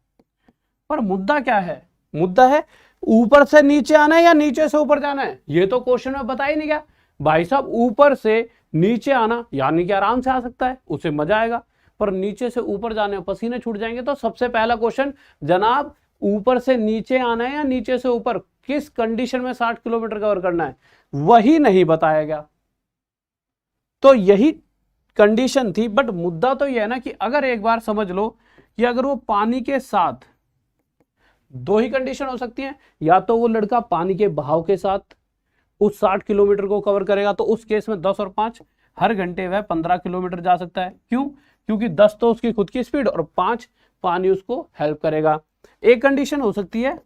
पर मुद्दा क्या है, मुद्दा है ऊपर से नीचे आना है या नीचे से ऊपर जाना है। ये तो क्वेश्चन में बता ही नहीं गया भाई साहब, ऊपर से नीचे आना यानी कि आराम से आ सकता है, उसे मजा आएगा। पर नीचे से ऊपर जाने में पसीने छूट जाएंगे। तो सबसे पहला क्वेश्चन, जनाब ऊपर से नीचे आना है या नीचे से ऊपर, किस कंडीशन में 60 किलोमीटर कवर करना है, वही नहीं बताया गया। तो यही कंडीशन थी। बट मुद्दा तो यह है ना कि अगर एक बार समझ लो कि अगर वो पानी के साथ, दो ही कंडीशन हो सकती हैं, या तो वो लड़का पानी के बहाव के साथ उस 60 किलोमीटर को कवर करेगा, तो उस केस में 10 और 5 हर घंटे वह 15 किलोमीटर जा सकता है। क्यों? क्योंकि 10 तो उसकी खुद की स्पीड और 5 पानी उसको हेल्प करेगा। एक कंडीशन हो सकती है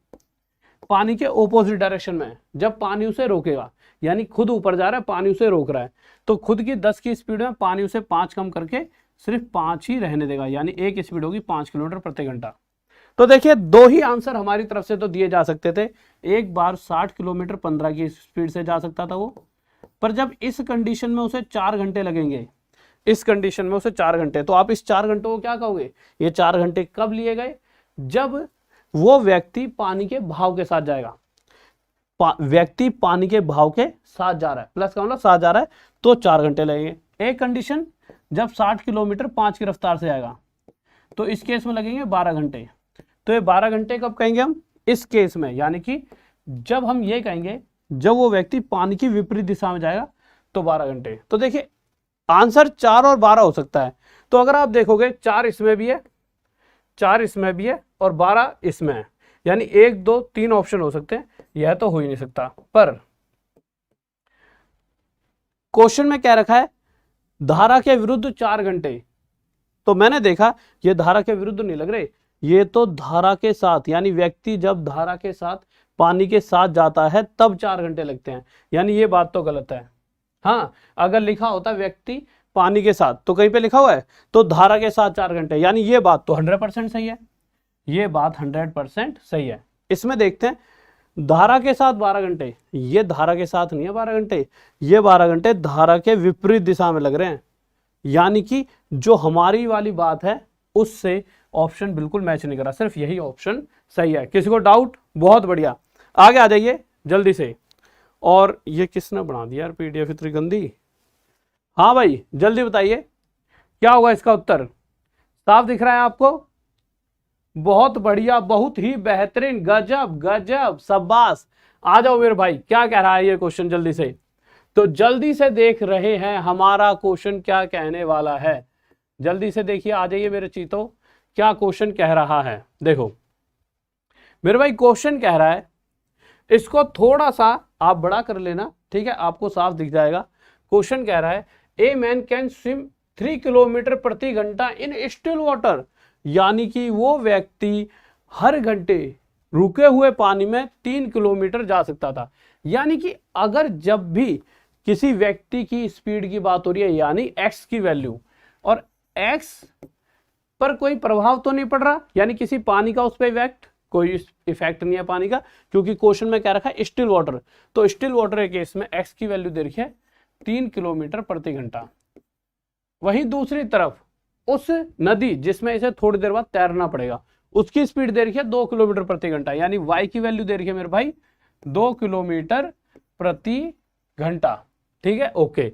पानी के ऑपोजिट डायरेक्शन में, जब पानी उसे रोकेगा, यानी खुद ऊपर जा रहा है, पानी उसे रोक रहा है, तो खुद की 10 की स्पीड में पानी उसे 5 कम करके सिर्फ 5 ही रहने देगा, यानी एक स्पीड होगी 5 किलोमीटर प्रति घंटा। तो देखिए दो ही आंसर हमारी तरफ से तो दिए जा सकते थे। एक बार 60 किलोमीटर 15 की स्पीड से जा सकता था वो, पर जब इस कंडीशन में उसे 4 घंटे लगेंगे, इस कंडीशन में उसे 4 घंटे, तो आप इस 4 घंटों को क्या कहोगे? ये 4 घंटे कब लिए गए? जब वो व्यक्ति पानी के बहाव के साथ जाएगा, व्यक्ति पानी के बहाव के साथ जा रहा है, प्लस का मतलब साथ जा रहा है, तो 4 घंटे लगेंगे। एक कंडीशन, जब 60 किलोमीटर 5 की रफ्तार से आएगा, तो इस केस में लगेंगे 12 घंटे। तो ये 12 घंटे कब कहेंगे हम? इस केस में, यानी कि जब हम ये कहेंगे जब वो व्यक्ति पानी की विपरीत दिशा में जाएगा, तो 12 घंटे। तो देखिए आंसर 4 और 12 हो सकता है। तो अगर आप देखोगे 4 इसमें भी है, 4 इसमें भी है और 12 इसमें है, यानी 1 2 3 ऑप्शन हो सकते हैं। यह तो हो ही नहीं सकता। पर क्वेश्चन में क्या रखा है? धारा के विरुद्ध 4 घंटे। तो मैंने देखा ये धारा के विरुद्ध नहीं लग रहे, ये तो धारा के साथ, यानी व्यक्ति जब धारा के साथ पानी के साथ जाता है तब 4 घंटे लगते हैं, यानी ये बात तो गलत है। हाँ, अगर लिखा होता व्यक्ति पानी के साथ, तो कहीं पे लिखा हुआ है तो धारा के साथ 4 घंटे, यानी ये बात तो 100% सही है, ये बात 100% सही है। इसमें देखते हैं धारा के साथ 12 घंटे, ये धारा के साथ नहीं है 12 घंटे, ये 12 घंटे धारा के विपरीत दिशा में लग रहे हैं, यानी कि जो हमारी वाली बात है उससे ऑप्शन बिल्कुल मैच नहीं करा, सिर्फ यही ऑप्शन सही है। किसी को डाउट? बहुत बढ़िया, आगे आ जाइए जल्दी से। और ये किसने बना दिया यार पीडीएफ इतनी गंदी? हाँ भाई जल्दी बताइए क्या होगा इसका उत्तर? साफ दिख रहा है आपको? बहुत बढ़िया, बहुत ही बेहतरीन, गजब गजब, शाबाश। आ जाओ मेरे भाई, क्या कह रहा है ये क्वेश्चन जल्दी से। तो जल्दी से देख रहे हैं हमारा क्वेश्चन क्या कहने वाला है, जल्दी से देखिए, आ जाइए मेरे चीतों, क्या क्वेश्चन कह रहा है। देखो मेरे भाई क्वेश्चन कह रहा है, इसको थोड़ा सा आप बड़ा कर लेना, ठीक है, आपको साफ दिख जाएगा। क्वेश्चन कह रहा है a man can swim 3 kilometre प्रति घंटा इन स्टिल वाटर, यानी कि वो व्यक्ति हर घंटे रुके हुए पानी में 3 किलोमीटर जा सकता था। यानी कि अगर जब भी किसी व्यक्ति की स्पीड की बात हो रही है, यानी एक्स की वैल्यू, और एक्स पर कोई प्रभाव तो नहीं पड़ रहा, यानी किसी पानी का उस पर इफेक्ट, कोई इफेक्ट नहीं है पानी का, क्योंकि क्वेश्चन में क्या रखा है? Still water. तो स्टिल वाटर के केस में एक्स की वैल्यू दे रखी है 3 किलोमीटर प्रति घंटा। वहीं दूसरी तरफ उस नदी जिसमें इसे थोड़ी देर बाद तैरना पड़ेगा, उसकी स्पीड दे रखी है 2 किलोमीटर प्रति घंटा, यानी वाई की वैल्यू दे रखी है मेरे भाई 2 किलोमीटर प्रति घंटा। ठीक है, ओके।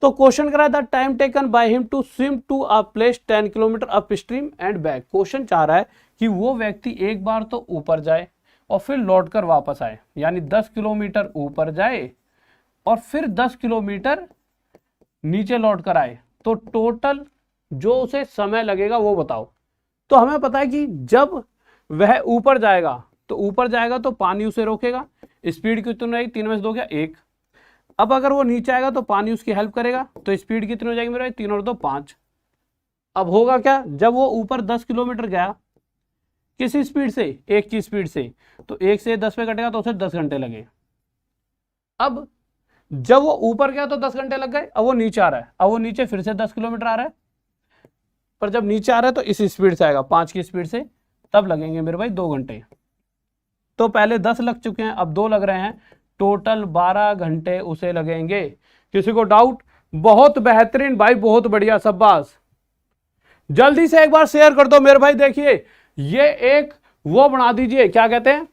तो क्वेश्चन करा the time taken by him to swim to a place 10 kilometre up stream and back. Question चाह रहा है कि वो व्यक्ति एक बार तो ऊपर जाए और फिर लौट कर वापस आए, यानी 10 किलोमीटर ऊपर जाए और फिर 10 किलोमीटर नीचे लौट कर आए, तो टोटल जो उसे समय लगेगा वो बताओ। तो हमें पता है कि जब वह ऊपर जाएगा, तो ऊपर जाएगा तो पानी उसे रोकेगा, स्पीड कितनी रहेगी? 3 में से 2 क्या? 1। अब अगर वो नीचे आएगा तो पानी उसकी हेल्प करेगा, तो स्पीड कितनी हो जाएगी मेरे? 3 और 2 5। अब होगा क्या? जब वो ऊपर 10 किलोमीटर गया, किस स्पीड से? 1 की स्पीड से, तो 1 से 10 पे कटेगा तो उसे 10 घंटे लगे। अब जब वो ऊपर गया तो 10 घंटे लग गए, अब वो नीचे आ रहा है, अब वो नीचे फिर से 10 किलोमीटर आ रहा है, पर जब नीचे आ रहा है तो इस स्पीड से आएगा 5 की स्पीड से, तब लगेंगे मेरे भाई 2 घंटे। तो पहले 10 लग चुके हैं, अब 2 लग रहे हैं, टोटल 12 घंटे उसे लगेंगे। किसी को डाउट? बहुत बेहतरीन भाई, बहुत बढ़िया, शाबाश। जल्दी से एक बार शेयर कर दो मेरे भाई। देखिए ये एक वो बना दीजिए, क्या कहते हैं,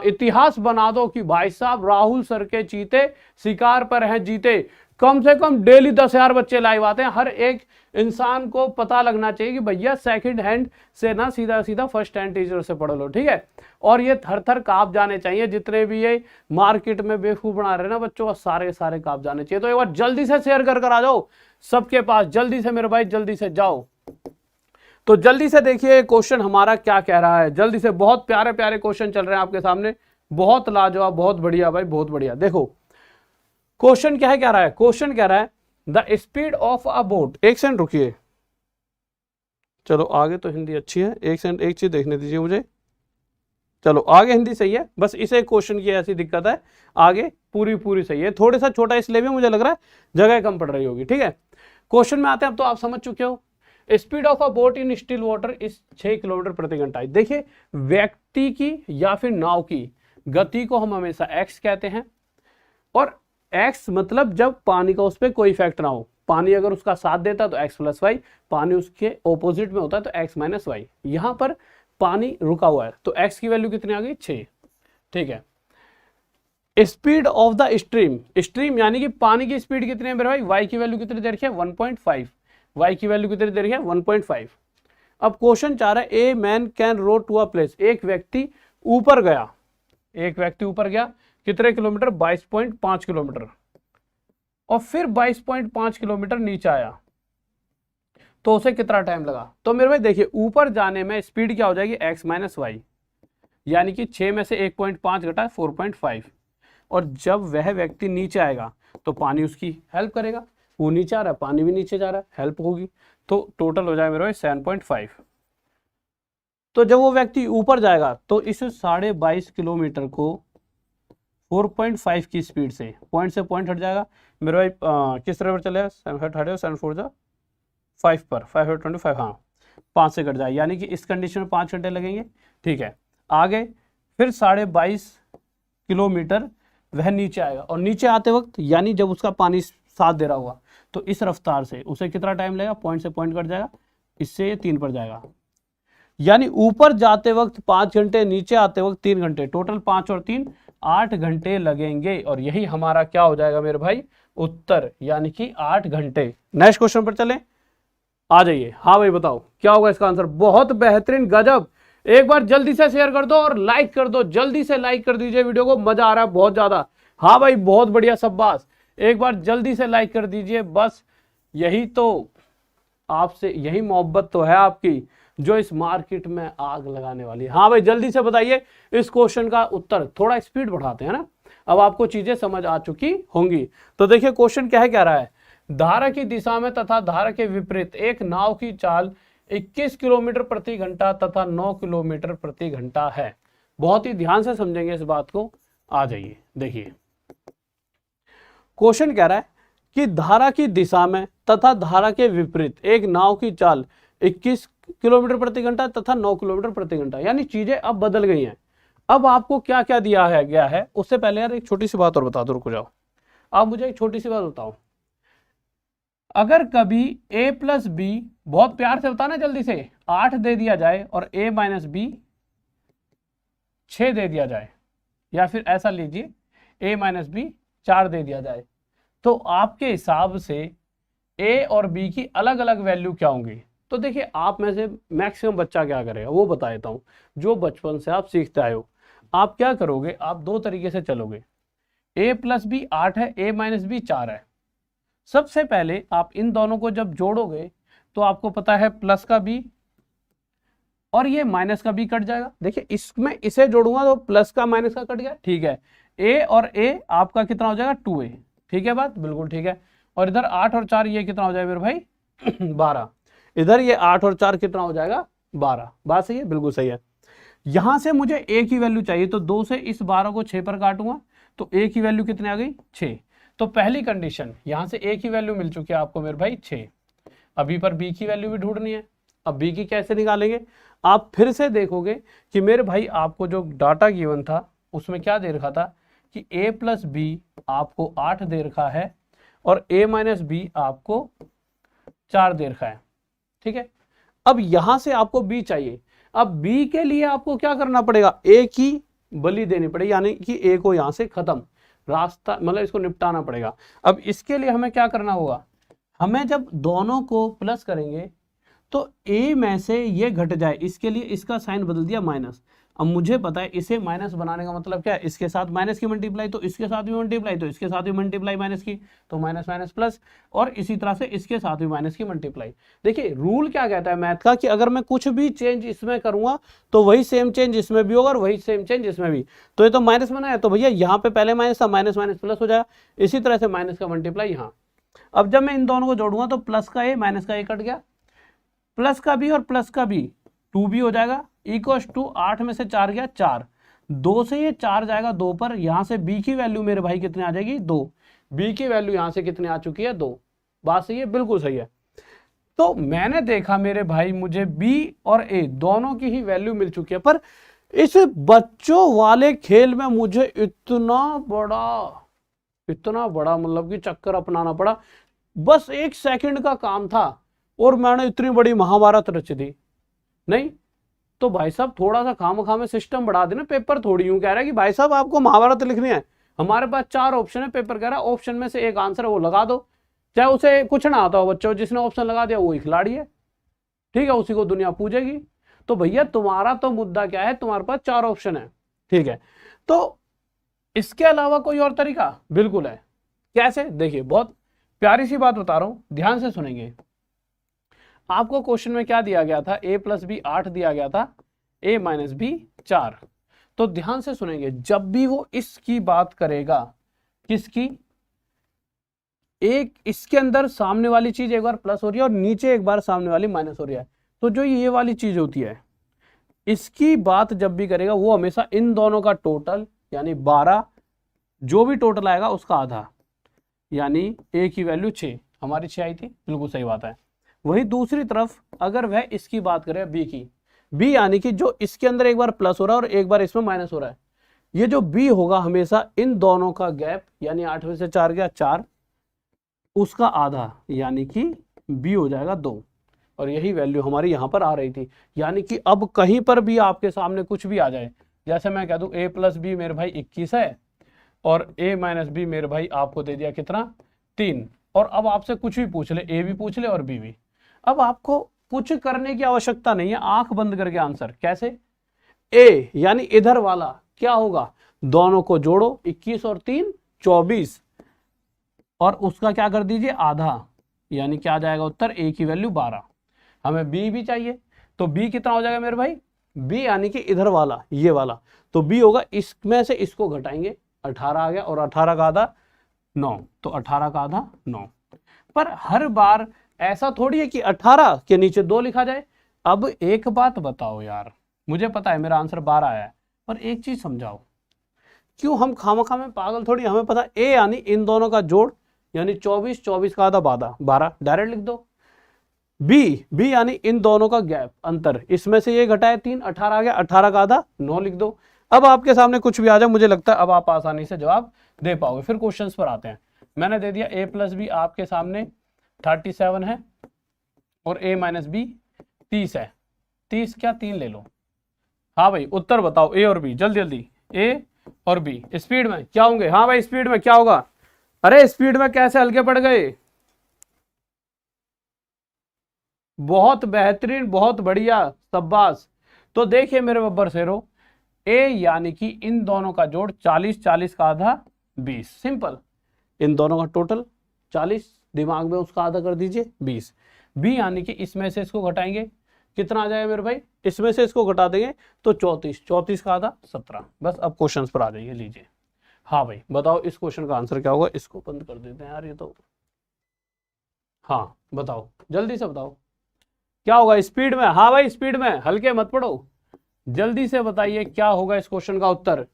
इतिहास बना दो कि भाई साहब राहुल सर के चीते शिकार पर हैं जीते। कम से कम डेली 10,000 बच्चे लाइव आते हैं। हर एक इंसान को पता लगना चाहिए कि भैया सेकंड हैंड से ना सीधा सीधा फर्स्ट हैंड टीचर से पढ़ लो, ठीक है। और ये थर थर कांप जाने चाहिए, जितने भी ये मार्केट में बेवकूफ बना रहे हैं ना बच्चों, सारे सारे कांप जाने चाहिए। तो एक बार जल्दी से शेयर कर आ जाओ सबके पास, जल्दी से मेरे भाई, जल्दी से जाओ। तो जल्दी से देखिए क्वेश्चन हमारा क्या कह रहा है, जल्दी से। बहुत प्यारे प्यारे क्वेश्चन चल रहे हैं आपके सामने, बहुत लाजवाब, बहुत बढ़िया भाई, बहुत बढ़िया। देखो क्वेश्चन क्या है, कह रहा है, क्वेश्चन कह रहा है the speed of a boat. एक सेकंड रुकिए, चलो आगे तो हिंदी अच्छी है, एक सेकंड एक चीज देखने दीजिए मुझे। चलो आगे हिंदी सही है, बस इसे क्वेश्चन की ऐसी दिक्कत है, आगे पूरी सही है। थोड़ा सा छोटा इसलिए भी मुझे लग रहा है जगह कम पड़ रही होगी, ठीक है। क्वेश्चन में आते हैं, अब तो आप समझ चुके हो। Speed of a boat in still water is 6 kilometre प्रति घंटा। देखिए व्यक्ति की या फिर नाव की गति को हम हमेशा x कहते हैं, और x मतलब जब पानी का उस पर कोई इफेक्ट ना हो। पानी अगर उसका साथ देता है तो x प्लस वाई, पानी उसके ऑपोजिट में होता है तो x माइनस वाई। यहां पर पानी रुका हुआ है तो x की वैल्यू कितनी आ गई, 6, ठीक है। Speed of the stream, stream यानी कि पानी की स्पीड कितनी है मेरे भाई, y की वैल्यू कितनी दे रखी है, 1.5, y की वैल्यू कितनी दे रही है, 1.5। अब क्वेश्चन चाह रहा है a man can row to a place, एक व्यक्ति ऊपर गया, एक व्यक्ति ऊपर गया कितने किलोमीटर, 22.5 किलोमीटर, और फिर 22.5 किलोमीटर नीचे आया तो उसे कितना टाइम लगा। तो मेरे भाई देखिए ऊपर जाने में स्पीड क्या हो जाएगी, x माइनस वाई, यानी कि 6 में से 1.5 घटा 4.5, और जब वह व्यक्ति नीचे आएगा तो पानी उसकी हेल्प करेगा, वो नीचे आ रहा है पानी भी नीचे जा रहा है, हेल्प होगी, तो टोटल हो जाए मेरे भाई 7.5। तो जब वो व्यक्ति ऊपर जाएगा तो इस 22.5 किलोमीटर को 4.5 की स्पीड से, पॉइंट से पॉइंट हट जाएगा मेरे भाई, किस तरह पर चलेगा, 7 4 जा 5 पर, 5/25, हाँ 5 से कट जाए, यानी कि इस कंडीशन में 5 घंटे लगेंगे, ठीक है। आगे फिर 22.5 किलोमीटर वह नीचे आएगा, और नीचे आते वक्त यानी जब उसका पानी साथ दे रहा होगा तो इस रफ्तार से उसे कितना टाइम लगेगा, पॉइंट से पॉइंट कट जाएगा, इससे ये 3 पर जाएगा, यानी ऊपर जाते वक्त 5 घंटे, नीचे आते वक्त 3 घंटे, टोटल 5 और 3 8 घंटे लगेंगे, और यही हमारा क्या हो जाएगा मेरे भाई, उत्तर, यानी कि 8 घंटे। नेक्स्ट क्वेश्चन पर चलें, आ जाइए। हाँ भाई बताओ क्या होगा इसका आंसर, बहुत बेहतरीन, गजब। एक बार जल्दी से शेयर कर दो और लाइक कर दो, जल्दी से लाइक कर दीजिए वीडियो को, मजा आ रहा है बहुत ज्यादा। हाँ भाई बहुत बढ़िया, शाबाश, एक बार जल्दी से लाइक कर दीजिए, बस यही तो आपसे, यही मोहब्बत तो है आपकी जो इस मार्केट में आग लगाने वाली है। हाँ भाई जल्दी से बताइए इस क्वेश्चन का उत्तर, थोड़ा स्पीड बढ़ाते हैं ना, अब आपको चीजें समझ आ चुकी होंगी। तो देखिए क्वेश्चन क्या है, कह रहा है धारा की दिशा में तथा धारा के विपरीत एक नाव की चाल 21 किलोमीटर प्रति घंटा तथा 9 किलोमीटर प्रति घंटा है। बहुत ही ध्यान से समझेंगे इस बात को। आ जाइए देखिए क्वेश्चन कह रहा है कि धारा की दिशा में तथा धारा के विपरीत एक नाव की चाल 21 किलोमीटर प्रति घंटा तथा 9 किलोमीटर प्रति घंटा, यानी चीजें अब बदल गई हैं। अब आपको क्या क्या दिया है गया है, उससे पहले यार एक छोटी सी बात और बता दो, रुको जाओ, आप मुझे एक छोटी सी बात बताओ। अगर कभी a प्लस बी, बहुत प्यार से बताना जल्दी से, 8 दे दिया जाए और a माइनस बी 6 दे दिया जाए, या फिर ऐसा लीजिए a माइनस बी 4 दे दिया जाए, तो आपके हिसाब से a और b की अलग अलग वैल्यू क्या होंगी। तो देखिए आप में से मैक्सिमम बच्चा क्या करेगा वो बता देता हूँ, जो बचपन से आप सीखते आए हो। आप क्या करोगे, आप 2 तरीके से चलोगे। a प्लस बी 8 है, a माइनस बी 4 है। सबसे पहले आप इन दोनों को जब जोड़ोगे तो आपको पता है प्लस का b और ये माइनस का b कट जाएगा। देखिए इसमें इसे जोड़ूंगा तो प्लस का माइनस का कट गया, ठीक है। a और a आपका कितना हो जाएगा, 2a, ठीक है बात, बिल्कुल ठीक है। और इधर 8 और 4 ये कितना हो जाएगा मेरे भाई 12, इधर ये 8 और 4 कितना हो जाएगा 12, बात सही है, बिल्कुल सही है। यहां से मुझे a की वैल्यू चाहिए, तो 2 से इस 12 को 6 पर काटूंगा तो a की वैल्यू कितनी आ गई 6। तो पहली कंडीशन यहां से a की वैल्यू मिल चुकी है आपको मेरे भाई 6। अभी पर b की वैल्यू भी ढूंढनी है। अब b की कैसे निकालेंगे, आप फिर से देखोगे कि मेरे भाई आपको जो डाटा गिवन था उसमें क्या दे रखा था कि a प्लस बी आपको 8 दे रखा है और a माइनस बी आपको 4 दे रखा है, ठीक है। अब यहां से आपको b चाहिए। अब b के लिए आपको क्या करना पड़ेगा, a की बलि देनी पड़ेगी, यानी कि a को यहां से खत्म। रास्ता, मतलब इसको निपटाना पड़ेगा। अब इसके लिए हमें क्या करना होगा, हमें जब दोनों को प्लस करेंगे तो a में से ये घट जाए, इसके लिए इसका साइन बदल दिया माइनस। अब मुझे पता है इसे माइनस बनाने का मतलब क्या है, इसके साथ माइनस की मल्टीप्लाई, तो इसके साथ भी मल्टीप्लाई, तो इसके साथ भी मल्टीप्लाई माइनस की, तो माइनस माइनस प्लस, और इसी तरह से इसके साथ भी माइनस की मल्टीप्लाई। देखिए रूल क्या कहता है मैथ का, कि अगर मैं कुछ भी चेंज इसमें करूंगा तो वही सेम चेंज इसमें भी होगा और वही सेम चेंज इसमें भी। तो ये तो माइनस बना है, तो भैया यहाँ पे पहले माइनस था, माइनस माइनस प्लस हो जाएगा। इसी तरह से माइनस का मल्टीप्लाई यहाँ। अब जब मैं इन दोनों को जोड़ूंगा तो प्लस का ए माइनस का ए कट गया, प्लस का बी और प्लस का बी 2b हो जाएगा, इक्वल्स टू 8 में से 4 गया 4, 2 से ये 4 जाएगा 2 पर, यहां से b की वैल्यू मेरे भाई कितने आ जाएगी 2, b की वैल्यू यहां से कितने आ चुकी है 2। बात सही है, बिल्कुल सही है। तो मैंने देखा मेरे भाई मुझे b और a दोनों की ही वैल्यू मिल चुकी है, पर इस बच्चों वाले खेल में मुझे इतना बड़ा मतलब कि चक्कर अपनाना पड़ा। बस 1 सेकंड का काम था और मैंने इतनी बड़ी महाभारत रच दी। नहीं तो भाई साहब थोड़ा सा खाम में सिस्टम बढ़ा देना, पेपर थोड़ी यूं कह रहा है कि भाई साहब आपको महाभारत लिखनी है, हमारे पास 4 ऑप्शन है, पेपर कह रहा है ऑप्शन में से एक आंसर है वो लगा दो, चाहे उसे कुछ ना आता हो बच्चों, जिसने ऑप्शन लगा दिया वो ही खिलाड़ी है, ठीक है, उसी को दुनिया पूजेगी। तो भैया तुम्हारा तो मुद्दा क्या है, तुम्हारे पास 4 ऑप्शन है, ठीक है। तो इसके अलावा कोई और तरीका बिल्कुल है। कैसे, देखिए बहुत प्यारी सी बात बता रहा हूं, ध्यान से सुनेंगे। आपको क्वेश्चन में क्या दिया गया था, a प्लस बी 8 दिया गया था, a माइनस बी 4। तो ध्यान से सुनेंगे, जब भी वो इसकी बात करेगा, किसकी, एक इसके अंदर सामने वाली चीज एक बार प्लस हो रही है और नीचे एक बार सामने वाली माइनस हो रही है, तो जो ये वाली चीज होती है इसकी बात जब भी करेगा वो हमेशा इन दोनों का टोटल यानी 12, जो भी टोटल आएगा उसका आधा, यानी a की वैल्यू 6, हमारी 6 आई थी, बिल्कुल सही बात है। वही दूसरी तरफ अगर वह इसकी बात करे b की, b यानी कि जो इसके अंदर एक बार प्लस हो रहा है और एक बार इसमें माइनस हो रहा है, ये जो b होगा हमेशा इन दोनों का गैप, यानी 8 में से 4 गया 4, उसका आधा, यानी कि b हो जाएगा 2। और यही वैल्यू हमारी यहां पर आ रही थी। यानी कि अब कहीं पर भी आपके सामने कुछ भी आ जाए, जैसे मैं कह दूं a प्लस बी मेरे भाई 21 है और a माइनस बी मेरे भाई आपको दे दिया कितना 3, और अब आपसे कुछ भी पूछ ले, a भी पूछ ले और b भी, अब आपको कुछ करने की आवश्यकता नहीं है, आंख बंद करके आंसर। कैसे, a यानी इधर वाला क्या होगा, दोनों को जोड़ो, 21 और 3 24, और उसका क्या कर दीजिए आधा, यानी क्या आ जाएगा उत्तर, a की वैल्यू 12। हमें b भी चाहिए, तो b कितना हो जाएगा मेरे भाई, b यानी कि इधर वाला ये वाला, तो b होगा इसमें से इसको घटाएंगे, 18 आ गया, और 18 का आधा 9, तो 18 का आधा 9। पर हर बार ऐसा थोड़ी है कि 18 के नीचे 2 लिखा जाए। अब एक बात बताओ यार, मुझे पता है मेरा आंसर 12 आया है, पर एक चीज समझाओ, क्यों हम खामखा में पागल थोड़ी, हमें पता a यानी इन दोनों का जोड़, यानी 24, 24 का आधा 12, डायरेक्ट लिख दो। b यानी इन दोनों का गैप, अंतर, इसमें से ये घटाए 3, 18 आ गया, 18 का आधा 9 लिख दो। अब आपके सामने कुछ भी आ जाए, मुझे लगता है अब आप आसानी से जवाब दे पाओगे। फिर क्वेश्चंस पर आते हैं। मैंने दे दिया a प्लस बी आपके सामने 37 है और a माइनस बी 30 है, 30 क्या 3 ले लो। हाँ भाई उत्तर बताओ, a और b, जल्दी जल्दी, a और b स्पीड में क्या होंगे। हाँ भाई स्पीड में क्या होगा, अरे स्पीड में कैसे हल्के पड़ गए, बहुत बेहतरीन, बहुत बढ़िया, शाबाश। तो देखिए मेरे बब्बर शेरों, a यानी कि इन दोनों का जोड़ 40, 40 का आधा 20, सिंपल, इन दोनों का टोटल 40, दिमाग में उसका आधा कर दीजिए 20। b यानी कि इसमें से इसको घटाएंगे, कितना आ जाएगा मेरे भाई, इसमें से इसको घटा देंगे तो 34, 34 का आधा 17। बस अब क्वेश्चंस पर आ जाइए, लीजिए। हाँ भाई बताओ इस क्वेश्चन का आंसर क्या होगा, इसको बंद कर देते हैं यार ये तो। हाँ बताओ जल्दी से बताओ क्या होगा स्पीड में। हाँ भाई स्पीड में, हल्के मत पड़ो, जल्दी से बताइए क्या होगा इस क्वेश्चन का उत्तर।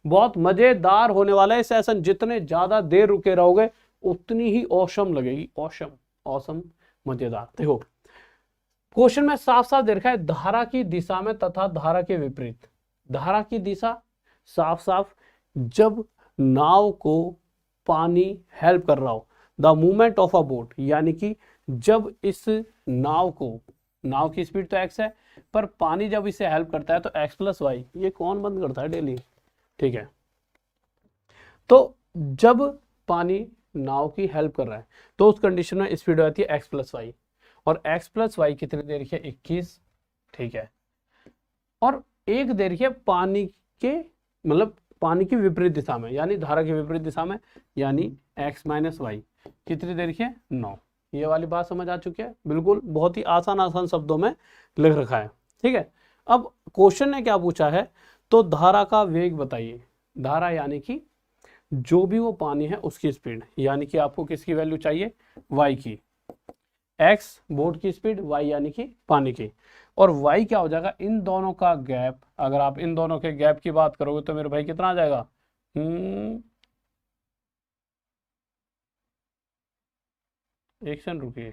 बहुत मजेदार होने वाला है सेशन, जितने ज्यादा देर रुके रहोगे उतनी ही औसम लगेगी, औसम, औसम, मजेदार। देखो क्वेश्चन में साफ साफ दे रखा है, धारा की दिशा में तथा धारा के विपरीत। धारा की दिशा साफ साफ, जब नाव को पानी हेल्प कर रहा हो, the movement of a boat, यानी कि जब इस नाव को, नाव की स्पीड तो x है, पर पानी जब इसे हेल्प करता है तो x प्लस वाई, ये कौन बंद करता है डेली, ठीक है। तो जब पानी नाव की हेल्प कर रहा है तो उस कंडीशन में स्पीड हो जाती है x प्लस वाई, और x प्लस वाई कितनी देर की है 21, ठीक है। और एक देर की है पानी के मतलब पानी की विपरीत दिशा में, यानी धारा की विपरीत दिशा में, यानी x माइनस वाई कितनी देर की है 9। ये वाली बात समझ आ चुकी है, बिल्कुल बहुत ही आसान आसान शब्दों में लिख रखा है, ठीक है। अब क्वेश्चन ने क्या पूछा है, तो धारा का वेग बताइए। धारा यानी कि जो भी वो पानी है उसकी स्पीड, यानी कि आपको किसकी वैल्यू चाहिए, y की। x बोट की स्पीड, y यानी कि पानी की, और y क्या हो जाएगा, इन दोनों का गैप। अगर आप इन दोनों के गैप की बात करोगे तो मेरे भाई कितना आ जाएगा, एक सेकंड रुकिए,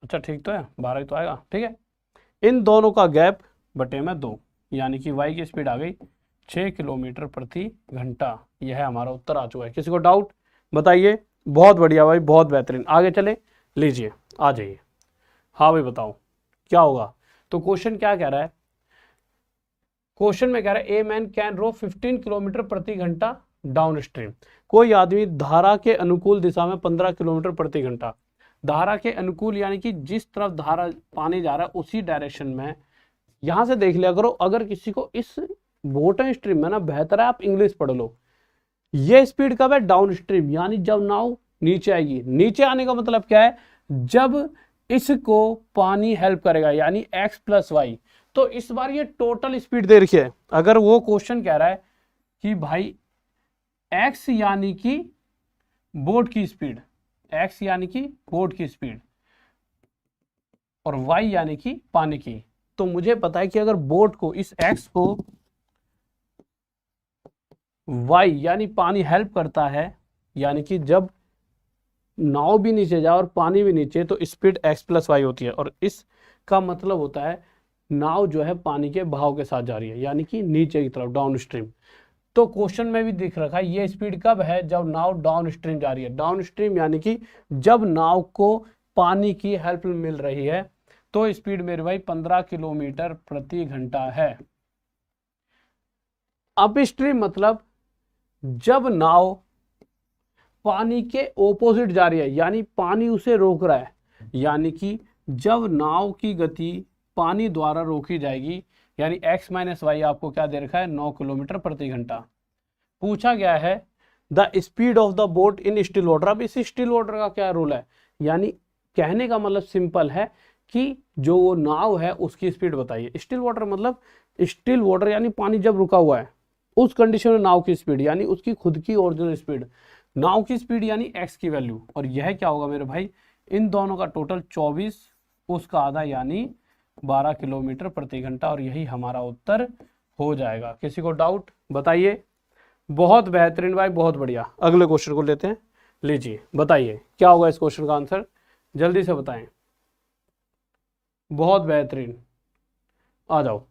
अच्छा ठीक तो है, 12 ही तो आएगा, ठीक है। इन दोनों का गैप बटे में 2, यानी कि y की स्पीड आ गई 6 किलोमीटर प्रति घंटा। यह है हमारा उत्तर आ चुका है। किसी को डाउट बताइए। बहुत बढ़िया भाई, बहुत बेहतरीन। आगे चले, लीजिए आ जाइए। हाँ भाई बताओ क्या होगा। तो क्वेश्चन क्या कह रहा है, क्वेश्चन में कह रहा है a man can row 15 kilometre प्रति घंटा डाउन स्ट्रीम। कोई आदमी धारा के अनुकूल दिशा में 15 किलोमीटर प्रति घंटा, धारा के अनुकूल यानी कि जिस तरफ धारा पानी जा रहा है उसी डायरेक्शन में। यहां से देख लिया करो, अगर किसी को इस बोटन स्ट्रीम में ना, बेहतर है आप इंग्लिश पढ़ लो। ये स्पीड कब है, डाउन स्ट्रीम, यानी जब नाव नीचे आएगी। नीचे आने का मतलब क्या है, जब इसको पानी हेल्प करेगा, यानी x प्लस वाई। तो इस बार ये टोटल स्पीड दे रखी है। अगर वो क्वेश्चन कह रहा है कि भाई x यानी कि बोट की स्पीड, x यानी कि बोट की स्पीड और y यानी कि पानी की, तो मुझे पता है कि अगर बोट को, इस x को y यानी पानी हेल्प करता है, यानी कि जब नाव भी नीचे जाए और पानी भी नीचे, तो स्पीड x प्लस वाई होती है। और इसका मतलब होता है नाव जो है पानी के बहाव के साथ जा रही है, यानी कि नीचे की तरफ, डाउन स्ट्रीम। तो क्वेश्चन में भी दिख रखा है ये स्पीड कब है, जब नाव डाउन स्ट्रीम जा रही है। डाउन स्ट्रीम यानी कि जब नाव को पानी की हेल्प मिल रही है, तो स्पीड मेरे भाई 15 किलोमीटर प्रति घंटा है। अप स्ट्रीम मतलब जब नाव पानी के ओपोजिट जा रही है, यानी पानी उसे रोक रहा है, यानी कि जब नाव की गति पानी द्वारा रोकी जाएगी, यानी x माइनस वाई आपको क्या दे रखा है, 9 किलोमीटर प्रति घंटा। पूछा गया है the speed of the boat in still water. अब इस स्टिल वाटर का क्या रूल है, यानी कहने का मतलब सिंपल है कि जो वो नाव है उसकी स्पीड बताइए। स्टिल वाटर मतलब, स्टिल वाटर यानी पानी जब रुका हुआ है, उस कंडीशन में नाव की स्पीड, यानी उसकी खुद की ओरिजिनल स्पीड, नाव की स्पीड यानी x की वैल्यू। और यह क्या होगा मेरे भाई, इन दोनों का टोटल 24, उसका आधा यानी 12 किलोमीटर प्रति घंटा। और यही हमारा उत्तर हो जाएगा। किसी को डाउट बताइए। बहुत बेहतरीन भाई, बहुत बढ़िया। अगले क्वेश्चन को लेते हैं, लीजिए बताइए क्या होगा इस क्वेश्चन का आंसर, जल्दी से बताएं। बहुत बेहतरीन, आ जाओ।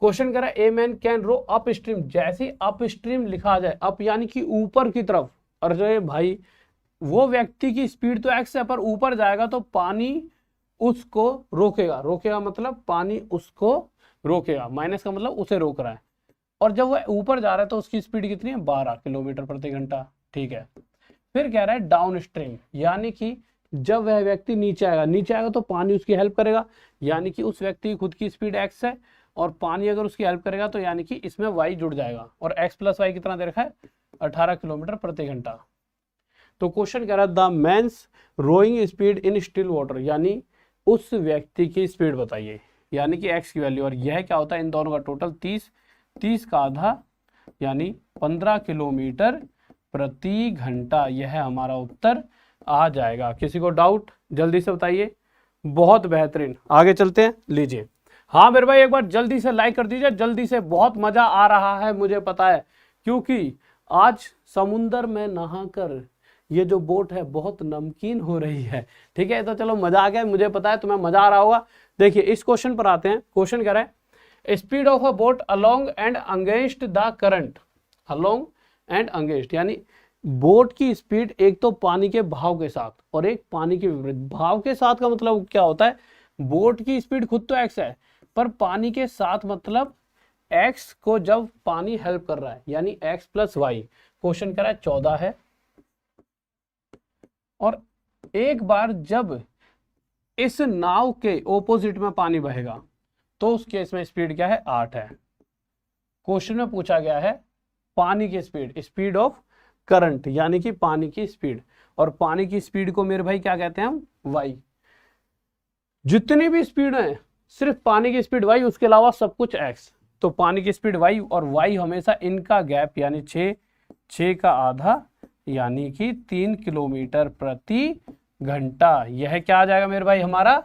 क्वेश्चन कह रहा है a man can row up stream. जैसे अप स्ट्रीम लिखा जाए, अप यानी कि ऊपर की तरफ, और जो भाई वो व्यक्ति की स्पीड तो x है, पर ऊपर जाएगा तो पानी उसको रोकेगा। रोकेगा मतलब पानी उसको रोकेगा, माइनस का मतलब उसे रोक रहा है। और जब वह ऊपर जा रहा है तो उसकी स्पीड कितनी है, 12 किलोमीटर प्रति घंटा, ठीक है। फिर कह रहा है डाउन स्ट्रीम, यानी कि जब वह व्यक्ति नीचे आएगा, नीचे आएगा तो पानी उसकी हेल्प करेगा, यानी कि उस व्यक्ति की खुद की स्पीड x है, और पानी अगर उसकी हेल्प करेगा तो यानी कि इसमें y जुड़ जाएगा। और x प्लस वाई कितना दे रखा है, 18 किलोमीटर प्रति घंटा। तो क्वेश्चन कह रहा है the man's rowing speed in still water, यानी उस व्यक्ति की स्पीड बताइए, यानी कि x की वैल्यू। और यह क्या होता है, इन दोनों का टोटल 30, 30 का आधा यानी 15 किलोमीटर प्रति घंटा। यह हमारा उत्तर आ जाएगा। किसी को डाउट जल्दी से बताइए। बहुत बेहतरीन, आगे चलते हैं, लीजिए। हाँ मेरे भाई एक बार जल्दी से लाइक कर दीजिए, जल्दी से। बहुत मजा आ रहा है मुझे पता है, क्योंकि आज समुंदर में नहाकर ये जो बोट है बहुत नमकीन हो रही है, ठीक है। तो चलो मजा आ गया, मुझे पता है तुम्हें मजा आ रहा होगा। देखिए इस क्वेश्चन पर आते हैं। क्वेश्चन कह रहा है speed of a boat along and against the current. Along and against यानी बोट की स्पीड एक तो पानी के बहाव के साथ और एक पानी के विपरीत। भाव के साथ का मतलब क्या होता है, बोट की स्पीड खुद तो x है, पर पानी के साथ मतलब x को जब पानी हेल्प कर रहा है यानी x प्लस वाई, क्वेश्चन कह रहा है 14 है, और एक बार जब इस नाव के ऑपोजिट में पानी बहेगा तो उस केस में स्पीड क्या है, 8 है। क्वेश्चन में पूछा गया है पानी की स्पीड, स्पीड ऑफ करंट यानी कि पानी की स्पीड, और पानी की स्पीड को मेरे भाई क्या कहते हैं हम, वाई। जितनी भी स्पीड है सिर्फ पानी की स्पीड वाई, उसके अलावा सब कुछ एक्स। तो पानी की स्पीड वाई और वाई हमेशा इनका गैप यानी 6 का आधा यानी कि 3 किलोमीटर प्रति घंटा, यह क्या आ जाएगा मेरे भाई हमारा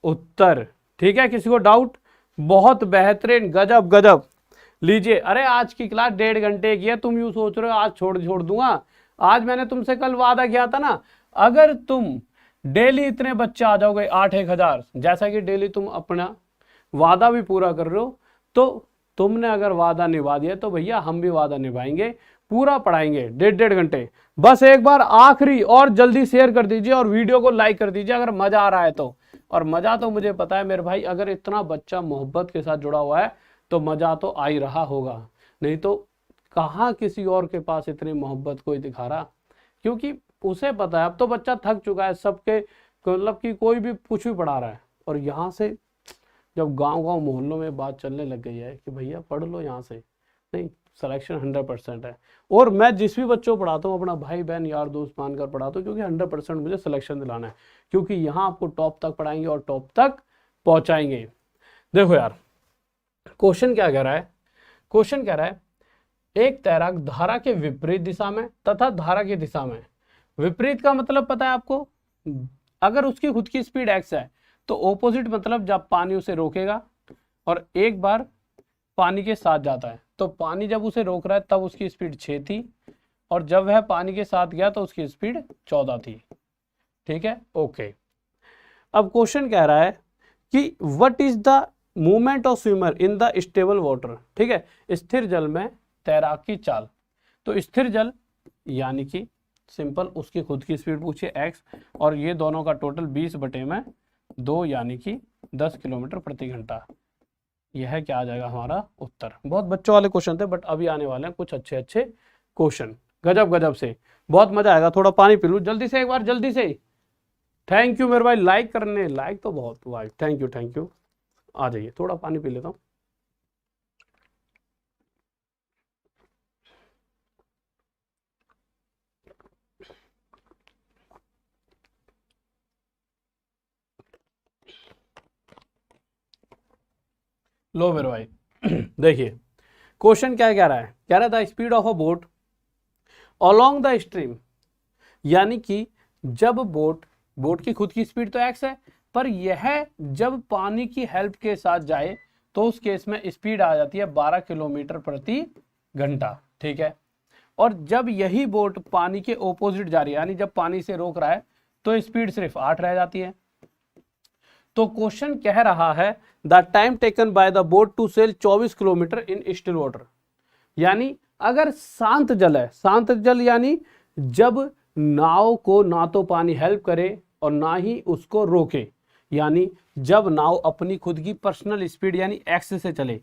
उत्तर। ठीक है, किसी को डाउट? बहुत बेहतरीन, गजब गजब। लीजिए, अरे आज की क्लास 1.5 घंटे की है, तुम यूं सोच रहे हो आज छोड़ दूंगा। आज मैंने तुमसे कल वादा किया था ना, अगर तुम डेली इतने बच्चे आ जाओगे 8-1000, जैसा कि डेली तुम अपना वादा भी पूरा कर रहे हो, तो तुमने अगर वादा निभा दिया तो भैया हम भी वादा निभाएंगे, पूरा पढ़ाएंगे 1.5 घंटे। बस एक बार आखिरी और जल्दी शेयर कर दीजिए और वीडियो को लाइक कर दीजिए अगर मजा आ रहा है तो। और मजा तो मुझे पता है मेरे भाई, अगर इतना बच्चा मोहब्बत के साथ जुड़ा हुआ है तो मजा तो आ ही रहा होगा, नहीं तो कहाँ किसी और के पास इतनी मोहब्बत कोई दिखा रहा, क्योंकि उसे पता है अब तो बच्चा थक चुका है सबके, मतलब कि कोई भी कुछ भी पढ़ा रहा है। और यहाँ से जब गांव मोहल्लों में बात चलने लग गई है कि भैया पढ़ लो यहाँ से, नहीं सिलेक्शन 100% है। और मैं जिस भी बच्चों को पढ़ाता हूँ अपना भाई बहन यार दोस्त मानकर पढ़ाता हूँ, क्योंकि 100% मुझे सिलेक्शन दिलाना है, क्योंकि यहाँ आपको टॉप तक पढ़ाएंगे और टॉप तक पहुँचाएंगे। देखो यार क्वेश्चन क्या कह रहा है, क्वेश्चन कह रहा है एक तैराक धारा के विपरीत दिशा में तथा धारा की दिशा में, विपरीत का मतलब पता है आपको, अगर उसकी खुद की स्पीड x है तो ऑपोजिट मतलब जब पानी उसे रोकेगा, और एक बार पानी के साथ जाता है, तो पानी जब उसे रोक रहा है तब उसकी स्पीड 6 थी, और जब वह पानी के साथ गया तो उसकी स्पीड 14 थी। ठीक है, ओके। अब क्वेश्चन कह रहा है कि what is the movement of swimmer in the stable water. ठीक है, स्थिर जल में तैराक की चाल। तो स्थिर जल यानी कि सिंपल उसकी खुद की स्पीड पूछिए x, और ये दोनों का टोटल 20/2 यानी कि 10 किलोमीटर प्रति घंटा। यह क्या आ जाएगा हमारा उत्तर। बहुत बच्चों वाले क्वेश्चन थे, बट अभी आने वाले हैं कुछ अच्छे अच्छे क्वेश्चन, गजब गजब से, बहुत मजा आएगा। थोड़ा पानी पी लूं जल्दी से, एक बार जल्दी से। थैंक यू मेरे भाई, लाइक करने, लाइक तो बहुत भाई, थैंक यू। आ जाइए, थोड़ा पानी पी लेता हूँ। लो मेरे भाई देखिए क्वेश्चन क्या कह रहा है, कह रहा था speed of a boat along the stream, यानी कि जब बोट की खुद की स्पीड तो x है, पर यह जब पानी की हेल्प के साथ जाए तो उस केस में स्पीड आ जाती है 12 किलोमीटर प्रति घंटा। ठीक है, और जब यही बोट पानी के ऑपोजिट जा रही है यानी जब पानी से रोक रहा है तो स्पीड सिर्फ 8 रह जाती है। तो क्वेश्चन कह रहा है the time taken by the boat to sail 24 kilometre in still water, यानी अगर शांत जल है, शांत जल यानी जब नाव को ना तो पानी हेल्प करे और ना ही उसको रोके, यानी जब नाव अपनी खुद की पर्सनल स्पीड यानी x से चले।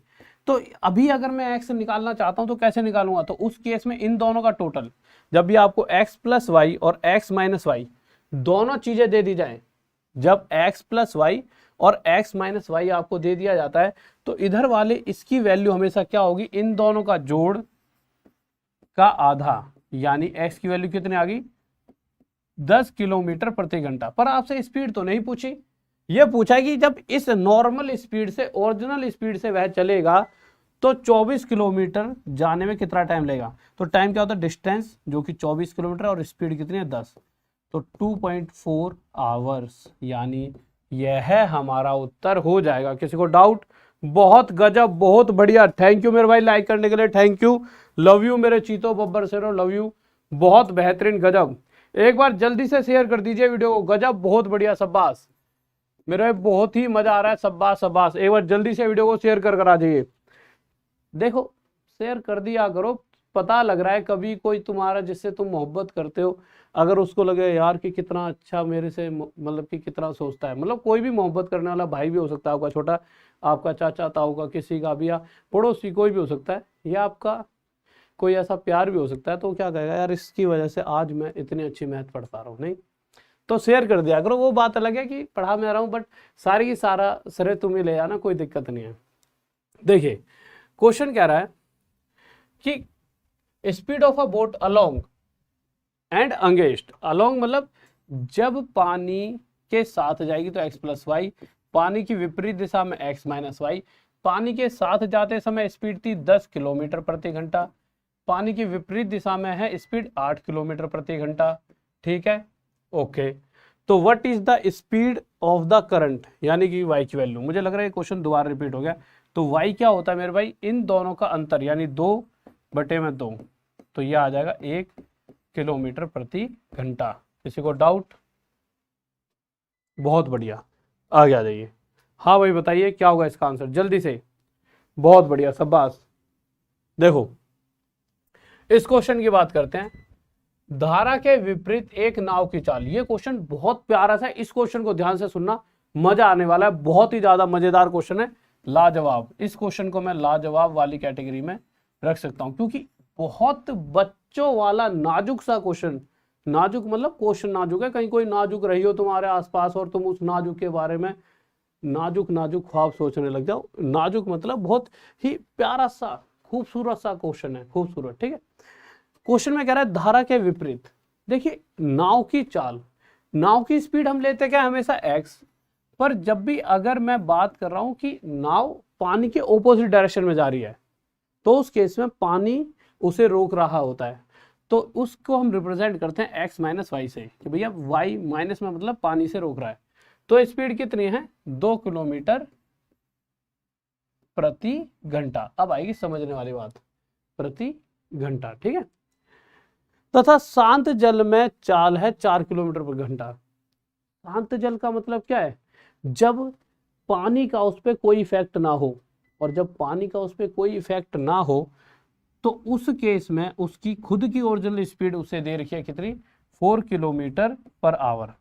तो अभी अगर मैं x निकालना चाहता हूं तो कैसे निकालूंगा, तो उस केस में इन दोनों का टोटल, जब भी आपको x प्लस वाई और x माइनस वाई दोनों चीजें दे दी जाए, जब x प्लस वाई और x माइनस वाई आपको दे दिया जाता है तो इधर वाले इसकी वैल्यू हमेशा क्या होगी, इन दोनों का जोड़ का आधा, यानी x की वैल्यू कितनी आ गई 10 किलोमीटर प्रति घंटा। पर आपसे स्पीड तो नहीं पूछी, ये पूछा कि जब इस नॉर्मल स्पीड से ओरिजिनल स्पीड से वह चलेगा तो 24 किलोमीटर जाने में कितना टाइम लगेगा। तो टाइम क्या होता है, डिस्टेंस जो कि 24 किलोमीटर और स्पीड कितनी है 10, तो 2.4 आवर्स, यानी यह हमारा उत्तर हो जाएगा। किसी को डाउट? बहुत गजब, बहुत बढ़िया, थैंक यू मेरे भाई लाइक करने के लिए, थैंक यू, लव यू मेरे चीतो बब्बर सेरो, लव यू, बहुत बेहतरीन, गजब। एक बार जल्दी से शेयर कर दीजिए वीडियो को, गजब, बहुत बढ़िया, शाबाश मेरे, बहुत ही मजा आ रहा है, शाबाश शाबाश। एक बार जल्दी से वीडियो को शेयर कर आ जाइए। देखो शेयर कर दिया करो, पता लग रहा है कभी कोई तुम्हारा जिससे तुम मोहब्बत करते हो, अगर उसको लगे यार कि कितना अच्छा मेरे से मतलब कि कितना सोचता है, मतलब कोई भी मोहब्बत करने वाला भाई भी हो सकता है आपका छोटा, आपका चाचा ताऊ का, किसी का भी, या पड़ोसी, कोई भी हो सकता है, या आपका कोई ऐसा प्यार भी हो सकता है, तो क्या कहेगा यार इसकी वजह से आज मैं इतनी अच्छी मैथ पढ़ पा रहा हूँ। नहीं तो शेयर कर दिया करो। वो बात अलग है कि पढ़ा मैं रहा हूँ, बट सारी की सारा श्रेय तुम्हें ले आना, कोई दिक्कत नहीं है। देखिए क्वेश्चन कह रहा है कि speed of a boat along and against. Along मतलब जब पानी के साथ जाएगी तो x प्लस वाई, पानी की विपरीत दिशा में x माइनस वाई। पानी के साथ जाते समय स्पीड थी 10 किलोमीटर प्रति घंटा, पानी की विपरीत दिशा में है स्पीड 8 किलोमीटर प्रति घंटा। ठीक है, ओके। तो what is the speed of the current, यानी कि y की वैल्यू। मुझे लग रहा है क्वेश्चन दोबारा रिपीट हो गया। तो y क्या होता है मेरे भाई, इन दोनों का अंतर, यानी 2/2, तो यह आ जाएगा 1 किलोमीटर प्रति घंटा। किसी को डाउट? बहुत बढ़िया, आगे आ जाइए। हाँ भाई बताइए क्या होगा इसका आंसर जल्दी से। बहुत बढ़िया, शाबाश। देखो इस क्वेश्चन की बात करते हैं। धारा के विपरीत एक नाव की चाल। ये क्वेश्चन बहुत प्यारा सा, इस क्वेश्चन को ध्यान से सुनना, मजा आने वाला है, बहुत ही ज्यादा मजेदार क्वेश्चन है, लाजवाब। इस क्वेश्चन को मैं लाजवाब वाली कैटेगरी में रख सकता हूं, क्योंकि बहुत बच्चों वाला नाजुक सा क्वेश्चन। नाजुक मतलब क्वेश्चन नाजुक है, कहीं कोई नाजुक रही हो तुम्हारे आसपास और तुम उस नाजुक के बारे में नाजुक नाजुक ख्वाब सोचने लग जाओ। नाजुक मतलब बहुत ही प्यारा सा खूबसूरत सा क्वेश्चन है, खूबसूरत। ठीक है, क्वेश्चन में कह रहा है धारा के विपरीत। देखिए नाव की चाल, नाव की स्पीड हम लेते क्या हमेशा x, पर जब भी अगर मैं बात कर रहा हूं कि नाव पानी के ऑपोजिट डायरेक्शन में जा रही है, तो उस केस में पानी उसे रोक रहा होता है, तो उसको हम रिप्रेजेंट करते हैं x माइनस वाई से, कि भैया y माइनस में मतलब पानी से रोक रहा है। तो स्पीड कितनी है, 2 किलोमीटर प्रति घंटा। अब आएगी समझने वाली बात, प्रति घंटा। ठीक है, तथा शांत जल में चाल है 4 किलोमीटर प्रति घंटा। शांत जल का मतलब क्या है, जब पानी का उस पर कोई इफेक्ट ना हो, और जब पानी का उस पर कोई इफेक्ट ना हो तो उस केस में उसकी खुद की ओरिजिनल स्पीड उसे दे रखी है कितनी, 4 किलोमीटर पर आवर।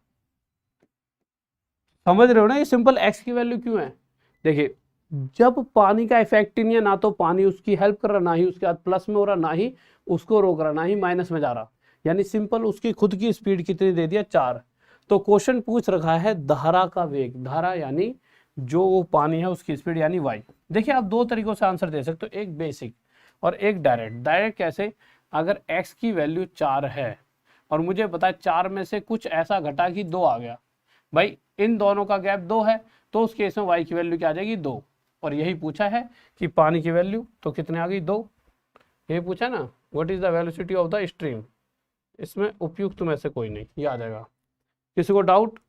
समझ रहे हो ना, ये सिंपल x की वैल्यू क्यों है। देखिए जब पानी का इफेक्ट ही नहीं है, ना तो पानी उसकी हेल्प कर रहा, ना ही उसके बाद प्लस में हो रहा, ना ही उसको रोक रहा, ना ही माइनस में जा रहा, यानी सिंपल उसकी खुद की स्पीड कितनी दे दिया, 4। तो क्वेश्चन पूछ रखा है धारा का वेग, धारा यानी जो वो पानी है उसकी स्पीड यानी y। देखिए आप दो तरीकों से आंसर दे सकते हो, एक बेसिक और एक डायरेक्ट। डायरेक्ट कैसे, अगर x की वैल्यू 4 है और मुझे पता है 4 में से कुछ ऐसा घटा कि 2 आ गया, भाई इन दोनों का गैप 2 है, तो उस केस में y की वैल्यू क्या आ जाएगी, 2। और यही पूछा है कि पानी की वैल्यू तो कितने आ गई, 2। यही पूछा ना, what is the velocity of the stream. इसमें उपयुक्त में से कोई नहीं, ये आ जाएगा। किसी को डाउट?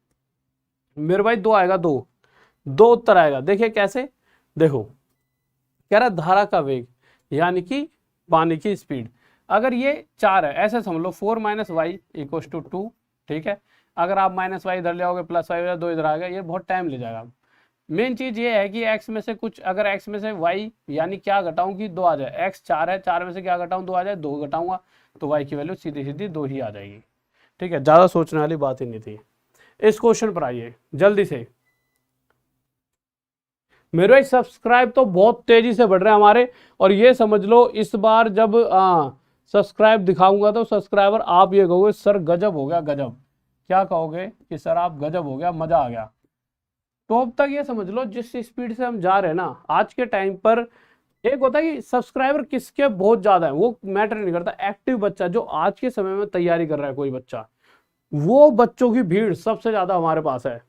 मेरे भाई 2 आएगा, 2 उत्तर आएगा। देखिए कैसे, देखो कह रहा धारा का वेग यानी कि पानी की स्पीड। अगर ये 4 है, ऐसे समझ लो 4 माइनस वाई इक्व टू 2। ठीक है, अगर आप माइनस वाई इधर ले आओगे, प्लस वाई 2 इधर आ गया, ये बहुत टाइम ले जाएगा। मेन चीज ये है कि x में से कुछ, अगर x में से y यानी क्या घटाऊं कि 2 आ जाए, x 4 है, 4 में से क्या घटाऊं, 2 आ जाए, 2 घटाऊंगा तो y की वैल्यू सीधी सीधी 2 ही आ जाएगी। ठीक है, ज्यादा सोचने वाली बात ही नहीं थी। इस क्वेश्चन पर आइए जल्दी से। मेरे भाई सब्सक्राइब तो बहुत तेजी से बढ़ रहे हैं हमारे, और ये समझ लो इस बार जब सब्सक्राइब दिखाऊंगा तो सब्सक्राइबर आप ये कहोगे सर गजब हो गया, गजब। क्या कहोगे कि सर आप गजब हो गया, मजा आ गया। तो अब तक ये समझ लो जिस स्पीड से हम जा रहे हैं ना आज के टाइम पर, एक होता है कि सब्सक्राइबर किसके बहुत ज्यादा है वो मैटर नहीं करता, एक्टिव बच्चा जो आज के समय में तैयारी कर रहा है कोई बच्चा, वो बच्चों की भीड़ सबसे ज्यादा हमारे पास है,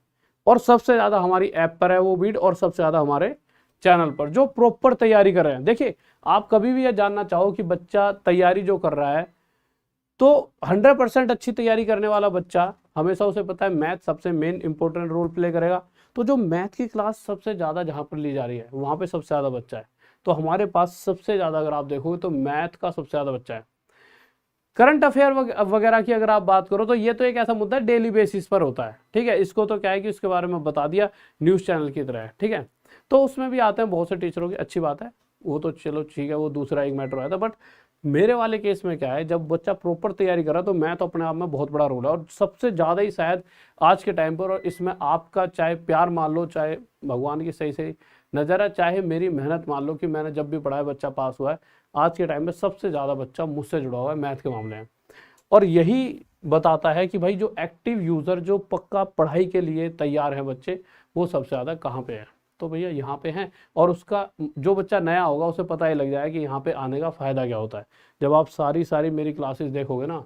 और सबसे ज्यादा हमारी ऐप पर है वो भीड़, और सबसे ज्यादा हमारे चैनल पर जो प्रॉपर तैयारी कर रहे हैं। देखिए आप कभी भी ये जानना चाहो कि बच्चा तैयारी जो कर रहा है, तो 100% अच्छी तैयारी करने वाला बच्चा हमेशा उसे पता है मैथ सबसे मेन इंपॉर्टेंट रोल प्ले करेगा। तो जो मैथ की क्लास सबसे ज़्यादा जहाँ पर ली जा रही है वहाँ पे सबसे ज़्यादा बच्चा है। तो हमारे पास सबसे ज़्यादा अगर आप देखोगे तो मैथ का सबसे ज़्यादा बच्चा है। करंट अफेयर वगैरह की अगर आप बात करो तो ये तो एक ऐसा मुद्दा है डेली बेसिस पर होता है। ठीक है, इसको तो क्या है कि उसके बारे में बता दिया, न्यूज़ चैनल की तरह है। ठीक है, तो उसमें भी आते हैं बहुत से टीचरों की, अच्छी बात है, वो तो चलो ठीक है, वो दूसरा एक मैटर आया था। बट मेरे वाले केस में क्या है, जब बच्चा प्रॉपर तैयारी कर रहा है तो मैं तो अपने आप में बहुत बड़ा रोल है, और सबसे ज़्यादा ही शायद आज के टाइम पर, और इसमें आपका चाहे प्यार मान लो, चाहे भगवान की सही सही नज़र है, चाहे मेरी मेहनत मान लो कि मैंने जब भी पढ़ाया बच्चा पास हुआ है, आज के टाइम में सबसे ज़्यादा बच्चा मुझसे जुड़ा हुआ है मैथ के मामले में। और यही बताता है कि भाई जो एक्टिव यूज़र, जो पक्का पढ़ाई के लिए तैयार है बच्चे, वो सबसे ज़्यादा कहाँ पे है, तो भैया यहाँ पे हैं। और उसका जो बच्चा नया होगा उसे पता ही लग जाएगा कि यहाँ पे आने का फ़ायदा क्या होता है। जब आप सारी मेरी क्लासेस देखोगे ना,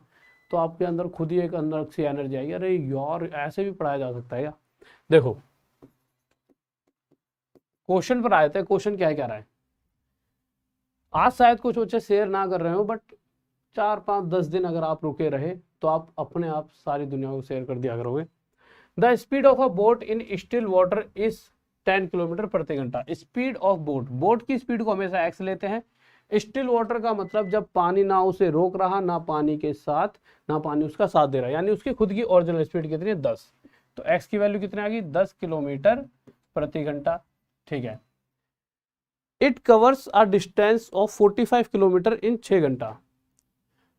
तो आपके अंदर खुद ही एक अंदर सी एनर्जी आएगी, अरे यार ऐसे भी पढ़ाया जा सकता है क्या। देखो क्वेश्चन पर आए थे, क्वेश्चन क्या रहा है, आज शायद कुछ बच्चे शेयर ना कर रहे हो, बट 4-5-10 दिन अगर आप रुके रहे तो आप अपने आप सारी दुनिया को शेयर कर दिया करोगे। The speed of a boat in still water is 10 kilometre प्रति घंटा। स्पीड ऑफ बोट, बोट की स्पीड को हमेशा एक्स लेते हैं। स्टिल वाटर का मतलब जब पानी ना उसे रोक रहा, ना पानी के साथ, ना पानी उसका साथ दे रहा, यानी उसकी खुद की ओरिजिनल स्पीड कितनी है, 10। तो एक्स की वैल्यू कितनी आ गई, 10 किलोमीटर प्रति घंटा। ठीक है। It covers a distance of 45 kilometre इन 6 घंटा।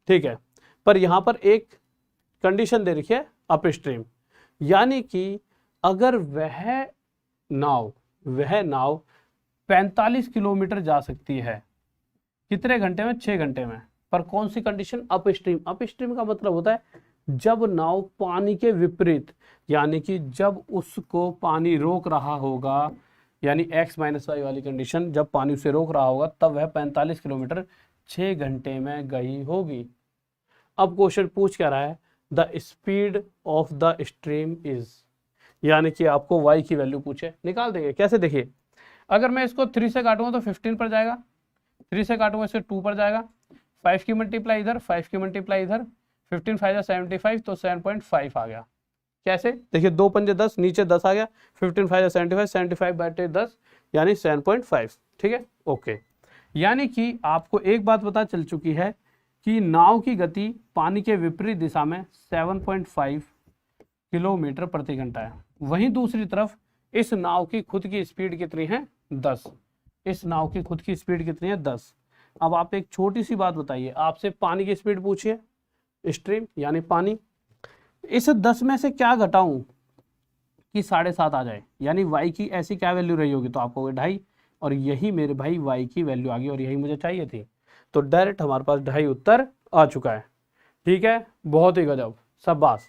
ठीक है, पर यहां पर एक कंडीशन दे रखी है, अप स्ट्रीम, यानी कि अगर वह नाव 45 किलोमीटर जा सकती है, कितने घंटे में, 6 घंटे में, पर कौन सी condition, up stream. Up stream का मतलब होता है जब नाव पानी के विपरीत, यानी कि जब उसको पानी रोक रहा होगा, यानी x माइनस वाई वाली कंडीशन, जब पानी उसे रोक रहा होगा तब वह 45 किलोमीटर 6 घंटे में गई होगी। अब क्वेश्चन पूछ क्या रहा है, the speed of the stream is, यानी कि आपको y की वैल्यू पूछे, निकाल देंगे कैसे। देखिए अगर मैं इसको 3 से काटूंगा तो 15 पर जाएगा, 3 से काटूंगा इससे 2 पर जाएगा, 5 की मल्टीप्लाई इधर, 5 की मल्टीप्लाई इधर, 15 5 75, तो 7.5 आ गया। कैसे, देखिए 2 पंजे 10, नीचे 10 आ गया, 15 5 75, 75 बटे 10 यानी 7.5। ठीक है, ओके। यानी कि आपको एक बात पता चल चुकी है कि नाव की गति पानी के विपरीत दिशा में 7.5 किलोमीटर प्रति घंटा है। वहीं दूसरी तरफ इस नाव की खुद की स्पीड कितनी है, 10। इस नाव की खुद की स्पीड कितनी है, 10। अब आप एक छोटी सी बात बताइए, आपसे पानी की स्पीड पूछिए, स्ट्रीम यानी पानी, इस 10 में से क्या घटाऊं कि 7.5 आ जाए, यानी y की ऐसी क्या वैल्यू रही होगी, तो आपको 2.5, और यही मेरे भाई y की वैल्यू आ गई, और यही मुझे चाहिए थी, तो डायरेक्ट हमारे पास 2.5 उत्तर आ चुका है। ठीक है, बहुत ही गजब, शाबाश,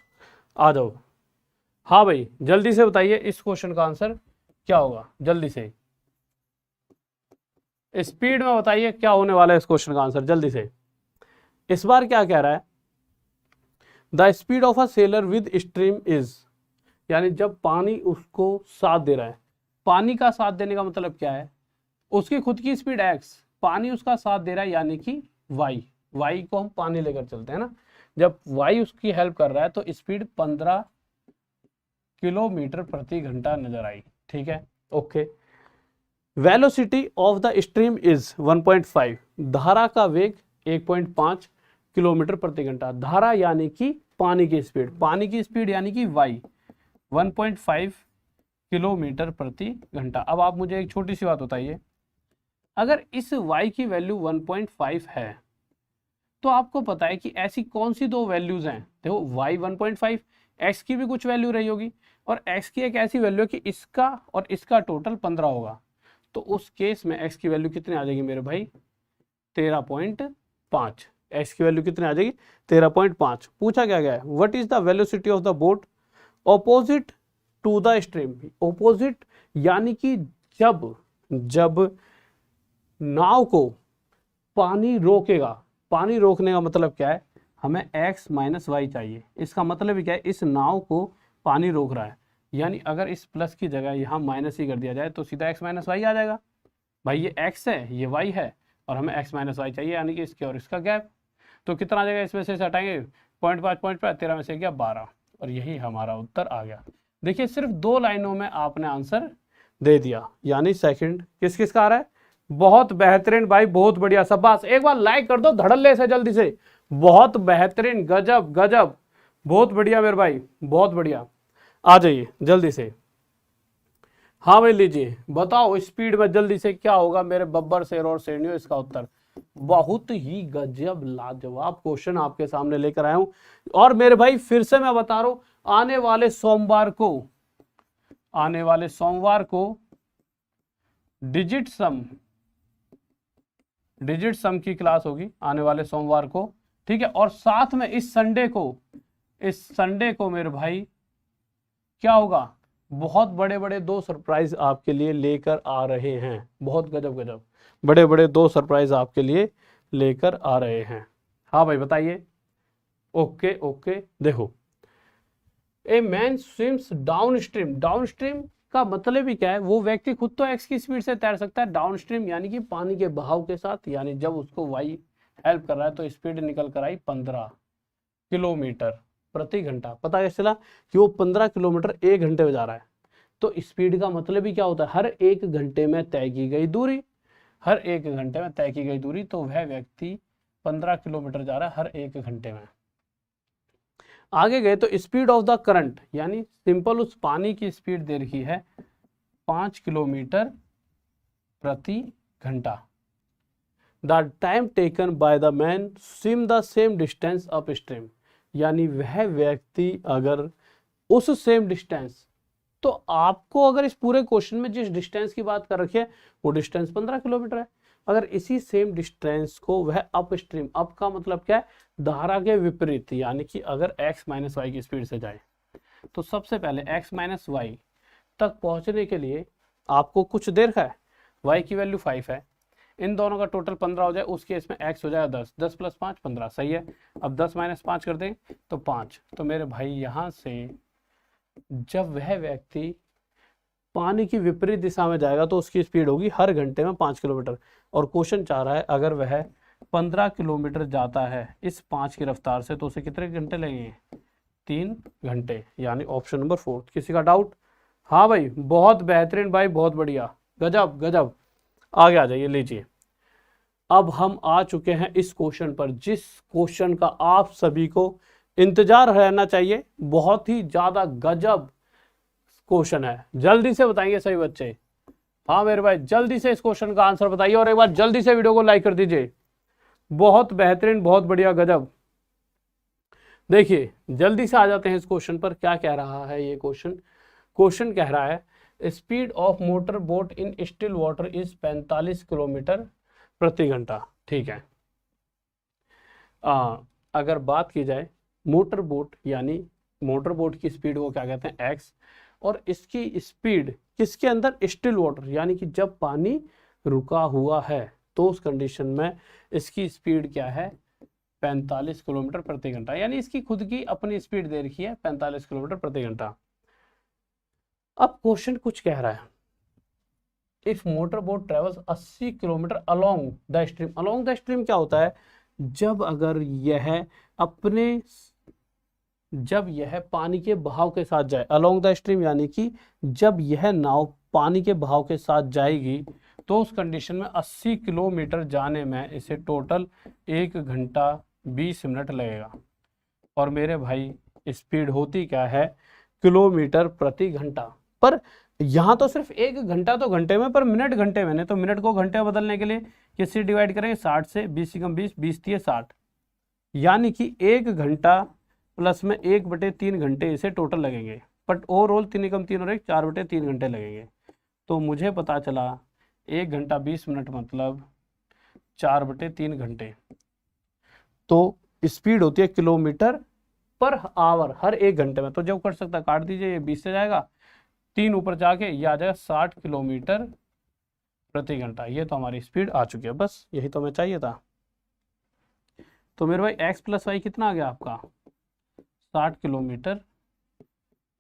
आ जाओ। हाँ भाई जल्दी से बताइए इस क्वेश्चन का आंसर क्या होगा, जल्दी से स्पीड में बताइए क्या होने वाला है इस क्वेश्चन का आंसर, जल्दी से। इस बार क्या कह रहा है, the speed of a seller with stream is, यानी जब पानी उसको साथ दे रहा है, पानी का साथ देने का मतलब क्या है, उसकी खुद की स्पीड x, पानी उसका साथ दे रहा है यानी कि y को हम पानी लेकर चलते हैं ना, जब y उसकी हेल्प कर रहा है तो स्पीड 15 किलोमीटर प्रति घंटा नजर आई। ठीक है, okay. Velocity of the stream is 1.5, धारा का वेग 1.5 किलोमीटर प्रति घंटा। धारा यानी कि पानी की स्पीड, पानी की स्पीड यानी कि y 1.5 किलोमीटर प्रति घंटा। अब आप मुझे एक छोटी सी बात बताइए, अगर इस y की वैल्यू 1.5 है तो आपको पता है कि ऐसी कौन सी दो वैल्यूज हैं, देखो y 1.5, x की भी कुछ वैल्यू रही होगी, और x की एक ऐसी वैल्यू है कि इसका और इसका टोटल 15 होगा, तो उस केस में x की वैल्यू कितनी आ जाएगी मेरे भाई, 13.5। x की वैल्यू कितनी आ जाएगी, 13.5। पूछा क्या गया है, what is the velocity of the boat opposite to the stream. Opposite यानी कि जब नाव को पानी रोकेगा, पानी रोकने का मतलब क्या है, हमें x माइनस वाई चाहिए, इसका मतलब क्या है, इस नाव को पानी रोक रहा है, यानी अगर इस प्लस की जगह यहाँ माइनस ही कर दिया जाए तो सीधा x माइनस वाई आ जाएगा। भाई ये x है, ये y है, और हमें x माइनस वाई चाहिए, यानी कि इसके और इसका गैप, तो कितना आ जाएगा, इसमें से हटाएंगे 0.5 13 में से गया 12, और यही हमारा उत्तर आ गया। देखिए सिर्फ 2 लाइनों में आपने आंसर दे दिया, यानी सेकंड किस किस का आ रहा है, बहुत बेहतरीन भाई, बहुत बढ़िया, शाबाश। एक बार लाइक कर दो धड़ल्ले से, जल्दी से, बहुत बेहतरीन, गजब गजब, बहुत बढ़िया मेरे भाई, बहुत बढ़िया। आ जाइए जल्दी से, हाँ भाई लीजिए, बताओ स्पीड में जल्दी से क्या होगा मेरे बब्बर शेर और शेरनियों, इसका उत्तर बहुत ही गजब लाजवाब क्वेश्चन आपके सामने लेकर आया हूं। और मेरे भाई फिर से मैं बता रहा हूं, आने वाले सोमवार को डिजिट सम की क्लास होगी आने वाले सोमवार को, ठीक है। और साथ में इस संडे को मेरे भाई क्या होगा, बहुत बड़े बड़े 2 सरप्राइज आपके लिए लेकर आ रहे हैं। बहुत गजब बड़े बड़े 2 सरप्राइज आपके लिए लेकर आ रहे हैं। हाँ भाई बताइए। ओके देखो, ए मैन स्विम्स डाउनस्ट्रीम का मतलब ही क्या है, वो व्यक्ति खुद तो एक्स की स्पीड से तैर सकता है, डाउनस्ट्रीम यानी कि पानी के बहाव के साथ, यानी जब उसको वाई हेल्प कर रहा है तो स्पीड निकल कर आई 15 किलोमीटर प्रति घंटा। पता कैसे चला कि वो 15 किलोमीटर 1 घंटे में जा रहा है। तो स्पीड का मतलब ही क्या होता है, हर 1 घंटे में तय की गई दूरी, तो वह व्यक्ति 15 किलोमीटर जा रहा है हर 1 घंटे में। आगे गए तो स्पीड ऑफ द करंट, यानी सिंपल उस पानी की स्पीड दे रखी है 5 किलोमीटर प्रति घंटा। The time taken by the man swim the same distance up stream, यानी वह व्यक्ति अगर उस सेम डिस्टेंस, तो आपको अगर इस पूरे क्वेश्चन में जिस डिस्टेंस की बात कर रखी है वो डिस्टेंस 15 किलोमीटर है, अगर इसी सेम डिस्टेंस को वह अप स्ट्रीम, अप का मतलब क्या है, धारा के विपरीत, यानी कि अगर x माइनस वाई की स्पीड से जाए, तो सबसे पहले x माइनस वाई तक पहुंचने के लिए आपको कुछ देर का है, y की वैल्यू 5 है, इन दोनों का टोटल 15 हो जाए, उस केस में x हो जाएगा 10, 10 + 5 15, सही है। अब 10 - 5 कर दें तो 5। तो मेरे भाई यहाँ से जब वह व्यक्ति पानी की विपरीत दिशा में जाएगा तो उसकी स्पीड होगी हर घंटे में 5 किलोमीटर। और क्वेश्चन चाह रहा है अगर वह 15 किलोमीटर जाता है इस 5 की रफ्तार से तो उसे कितने घंटे लगेंगे, 3 घंटे, यानी ऑप्शन नंबर 4। किसी का डाउट? हाँ भाई बहुत बेहतरीन भाई, बहुत बढ़िया, गजब। आगे आ जाइए, लीजिए। अब हम आ चुके हैं इस क्वेश्चन पर, जिस क्वेश्चन का आप सभी को इंतजार रहना चाहिए। बहुत ही ज्यादा गजब क्वेश्चन है, जल्दी से बताएंगे सभी बच्चे। हाँ मेरे भाई जल्दी से इस क्वेश्चन का आंसर बताइए और एक बार जल्दी से वीडियो को लाइक कर दीजिए। बहुत बेहतरीन, बहुत बढ़िया, गजब। देखिए जल्दी से आ जाते हैं इस क्वेश्चन पर। क्या कह रहा है ये क्वेश्चन कह रहा है speed of motor boat in still water is 45 kilometre प्रति घंटा, ठीक है। अगर बात की जाए मोटर बोट, यानी मोटर बोट की स्पीड को क्या कहते हैं, x, और इसकी स्पीड किसके अंदर, स्टिल वाटर, यानी कि जब पानी रुका हुआ है तो उस कंडीशन में इसकी स्पीड क्या है, 45 किलोमीटर प्रति घंटा, यानी इसकी खुद की अपनी स्पीड दे रखी है 45 किलोमीटर प्रति घंटा। अब क्वेश्चन कुछ कह रहा है, if motor boat travels 80 kilometre along the stream. Along the stream क्या होता है, जब अगर यह पानी के बहाव के साथ जाए, अलोंग द स्ट्रीम यानी कि जब यह नाव पानी के बहाव के साथ जाएगी तो उस कंडीशन में 80 किलोमीटर जाने में इसे टोटल 1 घंटा 20 मिनट लगेगा। और मेरे भाई स्पीड होती क्या है, किलोमीटर प्रति घंटा। पर यहाँ तो सिर्फ 1 घंटा तो घंटे में, पर मिनट घंटे में नहीं, तो मिनट को घंटे में बदलने के लिए किससे डिवाइड करेंगे, 60 से, 20 × 20, 20 × 60, यानी कि 1 घंटा प्लस में 1/3 घंटे इसे टोटल लगेंगे। बट ओवरऑल 3 × 3 और 1 4/3 घंटे लगेंगे। तो मुझे पता चला 1 घंटा 20 मिनट मतलब 4/3 घंटे। तो स्पीड होती है किलोमीटर पर आवर हर 1 घंटे में। तो जो कर सकता है काट दीजिए, ये 20 से जाएगा, 3 ऊपर जाके ये आ जाएगा 60 किलोमीटर प्रति घंटा। ये तो हमारी स्पीड आ चुकी है, बस यही तो हमें चाहिए था। तो मेरे भाई x + y कितना आ गया आपका, 60 किलोमीटर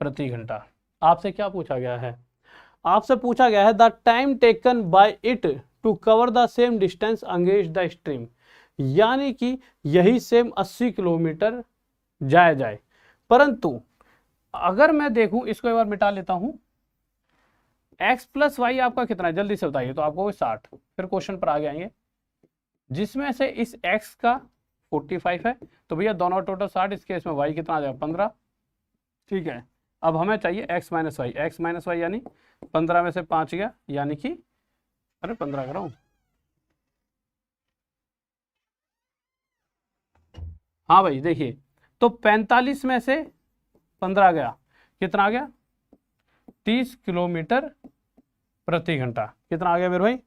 प्रति घंटा। आपसे क्या पूछा गया है, आपसे पूछा गया है the time taken by it to cover the same distance against the stream, यानी कि यही सेम 80 किलोमीटर जाए, परंतु अगर मैं देखूं, इसको एक बार मिटा लेता हूं, x + y आपका कितना है जल्दी से बताइए, तो आपको 60। फिर क्वेश्चन पर आगे आएंगे, जिसमें से इस x का 45 है, तो भैया दोनों टोटल 60, इस केस में y कितना आ जाएगा 15, ठीक है। अब हमें चाहिए x - y यानी 15 में से 5 गया, यानी कि अरे 15 कर रहा हूँ, हाँ भाई देखिए, तो 45 में से 15 गया, कितना आ गया 30 किलोमीटर प्रति घंटा। कितना आ गया मेरे भाई,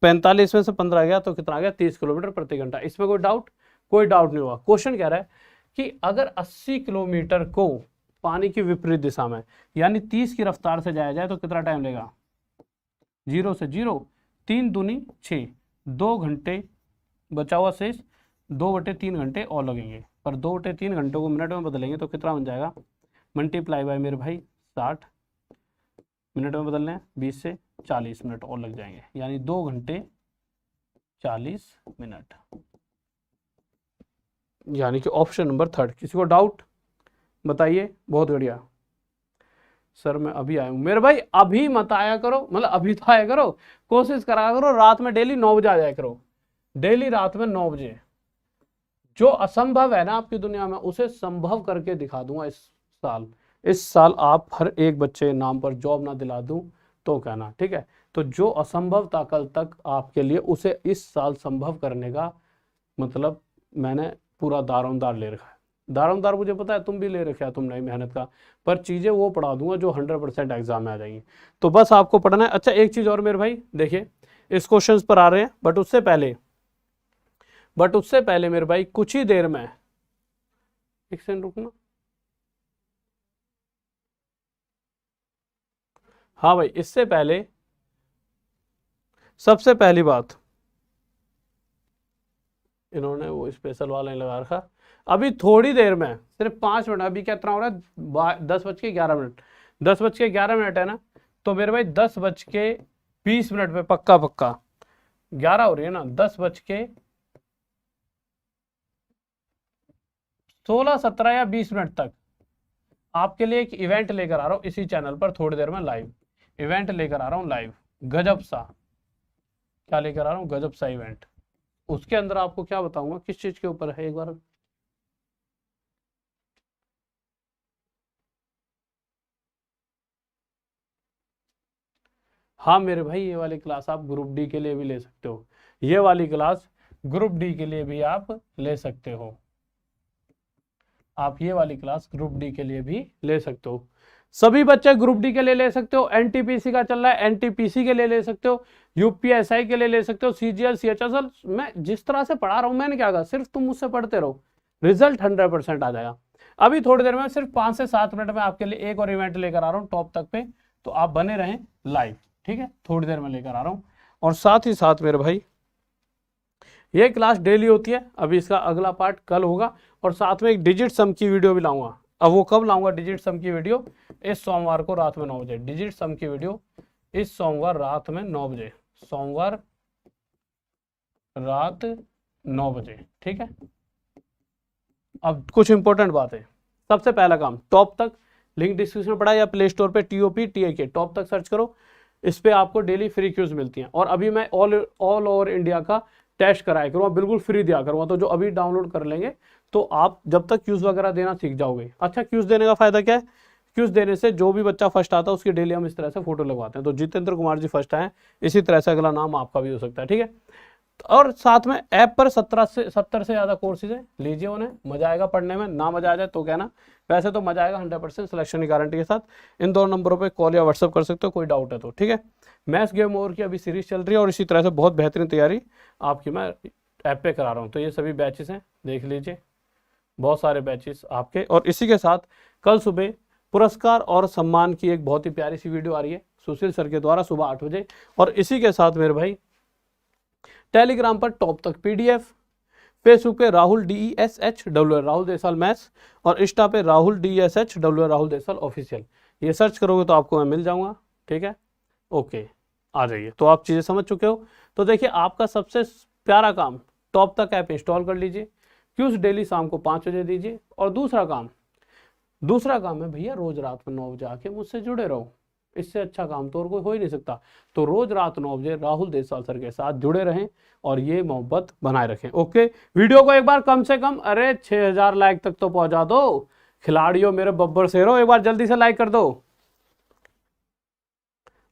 45 में से 15 गया तो कितना आ गया 30 किलोमीटर प्रति घंटा। इसमें कोई डाउट, कोई डाउट नहीं हुआ। क्वेश्चन कह रहा है कि अगर 80 किलोमीटर को पानी की विपरीत दिशा में यानी 30 की रफ्तार से जाया जाए तो कितना टाइम लेगा। 0 से 0, 3 दूनी 6, 2 घंटे बचा हुआ शेष, 2/3 घंटे और लगेंगे। पर 2/3 घंटों को मिनट में बदलेंगे तो कितना बन जाएगा, मल्टीप्लाई बाय मेरे भाई 60, मिनट में बदलने हैं 20 से 40 मिनट और लग जाएंगे, यानी 2 घंटे 40 मिनट। यानी कि ऑप्शन नंबर 3। किसी को डाउट बताइए। बहुत बढ़िया सर, मैं अभी आया हूँ। मेरे भाई अभी मत आया करो, मतलब अभी तो आया करो, कोशिश करा करो रात में डेली 9 बजे आ जाया करो, डेली रात में 9 बजे। जो असंभव है ना आपकी दुनिया में उसे संभव करके दिखा दूंगा इस साल आप हर एक बच्चे के नाम पर जॉब ना दिला दूं तो कहना, ठीक है। तो जो असंभव था कल तक आपके लिए, उसे इस साल संभव करने का मतलब मैंने पूरा दारोमदार ले रखा है। दारोमदार मुझे पता है तुम भी ले रखा है तुमने मेहनत का, पर चीजें वो पढ़ा दूंगा जो 100% एग्जाम में आ जाएंगी। तो बस आपको पढ़ना है। अच्छा एक चीज और मेरे भाई देखिए, इस क्वेश्चन पर आ रहे हैं, बट उससे पहले मेरे भाई कुछ ही देर में, एक सेकंड रुकना। हाँ भाई, इससे पहले सबसे पहली बात, इन्होंने वो स्पेशल वाला नहीं लगा रखा। अभी थोड़ी देर में सिर्फ 5 मिनट, अभी कितना हो रहा है 10:11, 10:11 है ना, तो मेरे भाई 10:20 पे पक्का 11 हो रही है ना, 10:16, 17 या 20 मिनट तक आपके लिए एक इवेंट लेकर आ रहा हूँ इसी चैनल पर, थोड़ी देर में लाइव इवेंट लेकर आ रहा हूँ, लाइव गजब सा। क्या लेकर आ रहा हूँ, गजब सा इवेंट। उसके अंदर आपको क्या बताऊंगा, किस चीज के ऊपर है एक बार। हाँ मेरे भाई, ये वाली क्लास आप ग्रुप डी के लिए भी ले सकते हो, ये वाली क्लास ग्रुप डी के लिए भी आप ले सकते हो, आप ये वाली क्लास ग्रुप डी के लिए भी ले सकते हो। सभी बच्चे ग्रुप डी के लिए ले सकते हो, एनटीपीसी का चल रहा है एनटीपीसी के लिए ले सकते हो, यूपीएसआई के लिए ले सकते हो, सीजीएल सीएचएसएल। मैं जिस तरह से पढ़ा रहा हूं, मैंने क्या कहा, सिर्फ तुम मुझसे पढ़ते रहो, रिजल्ट 100% आ जाएगा। अभी थोड़ी देर में सिर्फ 5 से 7 मिनट में आपके लिए एक और इवेंट लेकर आ रहा हूँ टॉप तक पे, तो आप बने रहें लाइव, ठीक है। थोड़ी देर में लेकर आ रहा हूँ, और साथ ही साथ मेरे भाई ये क्लास डेली होती है, अभी इसका अगला पार्ट कल होगा, और साथ में एक डिजिट सम की वीडियो भी लाऊंगा। अब वो कब लाऊंगा डिजिट सम की वीडियो, इस सोमवार को रात में 9 बजे डिजिट सम की वीडियो, इस सोमवार रात में 9 बजे, सोमवार रात 9 बजे, ठीक है। अब कुछ इंपॉर्टेंट बात है। सबसे पहला काम, टॉप तक लिंक डिस्क्रिप्शन में पड़ा या प्ले स्टोर पे TOP टॉप तक सर्च करो, इस पे आपको डेली फ्री क्यूज मिलती हैं। और अभी मैं ऑल ओवर इंडिया का टेस्ट कराया करूँगा, बिल्कुल फ्री दिया करूँगा, तो जो अभी डाउनलोड कर लेंगे तो आप जब तक क्यूज वगैरह देना सीख जाओगे। अच्छा, क्यूज देने का फायदा क्या है, क्यूज देने से जो भी बच्चा फर्स्ट आता है उसकी डेली हम इस तरह से फोटो लगवाते हैं, तो जितेंद्र कुमार जी फर्स्ट आए, इसी तरह से अगला नाम आपका भी हो सकता है, ठीक है। और साथ में ऐप पर 70 से ज़्यादा कोर्सेज है, लीजिए उन्हें, मजा आएगा पढ़ने में, ना मजा आ जाए तो कहना, वैसे तो मजा आएगा 100% सिलेक्शन की गारंटी के साथ। इन दोनों नंबरों पे कॉल या व्हाट्सअप कर सकते हो, कोई डाउट है तो, ठीक है। मैथ्स गेम ओवर की अभी सीरीज चल रही है, और इसी तरह से बहुत बेहतरीन तैयारी आपकी मैं ऐप पे करा रहा हूँ। तो ये सभी बैचेस हैं, देख लीजिए, बहुत सारे बैचेस आपके। और इसी के साथ कल सुबह पुरस्कार और सम्मान की एक बहुत ही प्यारी सी वीडियो आ रही है सुशील सर के द्वारा सुबह 8 बजे। और इसी के साथ मेरे भाई टेलीग्राम पर टॉप तक PDF, फेसबुक पे राहुल DESHWL राहुल देसाल मैथ्स, और इंस्टा पे राहुल DESHWL राहुल देसाल ऑफिशियल। ये सर्च करोगे तो आपको मैं मिल जाऊंगा, ठीक है। ओके, आ जाइए। तो आप चीज़ें समझ चुके हो। तो देखिए, आपका सबसे प्यारा काम, टॉप तक ऐप इंस्टॉल कर लीजिए, क्यूज डेली शाम को 5 बजे दीजिए। और दूसरा काम है भैया, रोज रात में 9 बजे आके मुझसे जुड़े रहो, इससे अच्छा काम तो और कोई हो ही नहीं सकता। तो रोज रात 9 बजे राहुल देसाल सर के साथ जुड़े रहें और ये मोहब्बत बनाए रखें। ओके, वीडियो को एक बार कम से कम 6000 लाइक तक तो पहुंचा दो खिलाड़ियों, मेरे बब्बर शेरों, एक बार जल्दी से लाइक कर दो।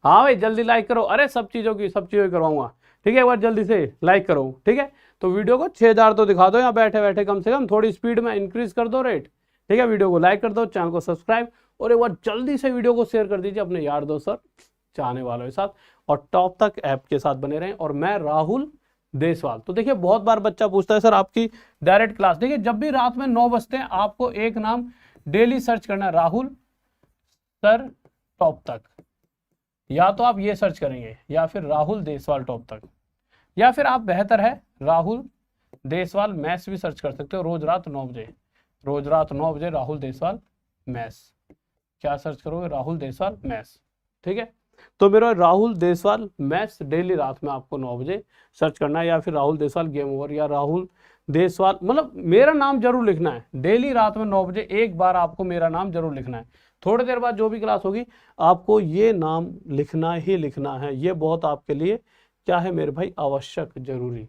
हाँ भाई जल्दी लाइक करो, सब चीजों की करवाऊंगा, ठीक है, एक बार जल्दी से लाइक करो। ठीक है, तो वीडियो को 6000 तो दिखा दो यहाँ बैठे बैठे, कम से कम थोड़ी स्पीड में इंक्रीज कर दो रेट। ठीक है, वीडियो को लाइक कर दो, चैनल को सब्सक्राइब, और एक बार जल्दी से वीडियो को शेयर कर दीजिए अपने यार दोस्त और चाहने वालों के साथ, और टॉप तक ऐप के साथ बने रहें। और मैं राहुल देसवाल। तो देखिए बहुत बार बच्चा पूछता है सर आपकी डायरेक्ट क्लास, देखिए जब भी रात में 9 बजते हैं आपको एक नाम डेली सर्च करना है, राहुल सर टॉप तक, या तो आप ये सर्च करेंगे या फिर राहुल देसवाल टॉप तक, या फिर आप बेहतर है राहुल देसवाल मैथ्स भी सर्च कर सकते हो। रोज रात 9 बजे, रोज रात 9 बजे राहुल देसवाल मैथ्स, क्या सर्च करोगे, राहुल देसवाल मैथ्स। ठीक है, तो मेरा राहुल देसवाल मैथ्स डेली रात में आपको 9 बजे सर्च करना है, या फिर राहुल देसवाल गेम ओवर, या राहुल देसवाल, मतलब मेरा नाम जरूर लिखना है। डेली रात में 9 बजे एक बार आपको मेरा नाम जरूर लिखना है। थोड़ी देर बाद जो भी क्लास होगी आपको ये नाम लिखना ही लिखना है। ये बहुत आपके लिए क्या है मेरे भाई, आवश्यक, जरूरी।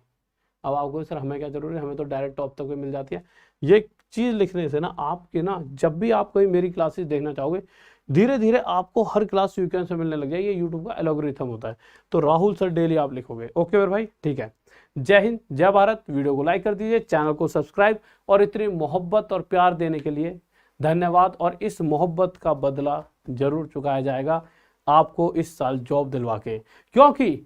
अब आपको सर हमें क्या जरूरी है, हमें तो डायरेक्ट टॉप तक भी मिल जाती है। ये चीज लिखने से ना आपके ना, जब भी आप कोई मेरी क्लासेस देखना चाहोगे धीरे धीरे आपको हर क्लास सीक्वेंस में मिलने लग जाएगी। ये यूट्यूब का एल्गोरिथम होता है। तो राहुल सर डेली आप लिखोगे। ओके मेरे भाई, ठीक है। जय हिंद, जय भारत। वीडियो को लाइक कर दीजिए, चैनल को सब्सक्राइब, और इतनी मोहब्बत और प्यार देने के लिए धन्यवाद। और इस मोहब्बत का बदला जरूर चुकाया जाएगा आपको इस साल जॉब दिलवा के, क्योंकि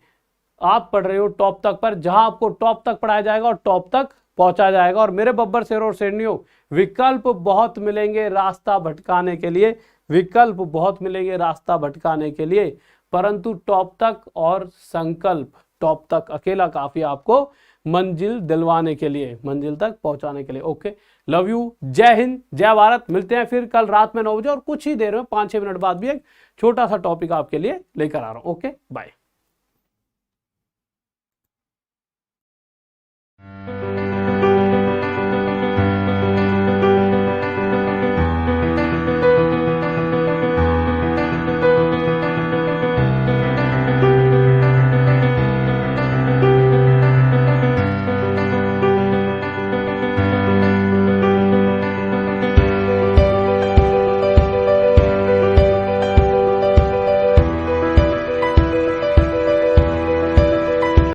आप पढ़ रहे हो टॉप तक पर, जहां आपको टॉप तक पढ़ाया जाएगा और टॉप तक पहुंचा जाएगा। और मेरे बब्बर शेरों और शेरनियों, विकल्प बहुत मिलेंगे रास्ता भटकाने के लिए, विकल्प बहुत मिलेंगे रास्ता भटकाने के लिए, परंतु टॉप तक और संकल्प, टॉप तक अकेला काफी आपको मंजिल दिलवाने के लिए, मंजिल तक पहुंचाने के लिए। ओके, लव यू, जय हिंद, जय भारत। मिलते हैं फिर कल रात में 9 बजे, और कुछ ही देर में 5-6 मिनट बाद भी एक छोटा सा टॉपिक आपके लिए लेकर आ रहा हूं। Okay, bye.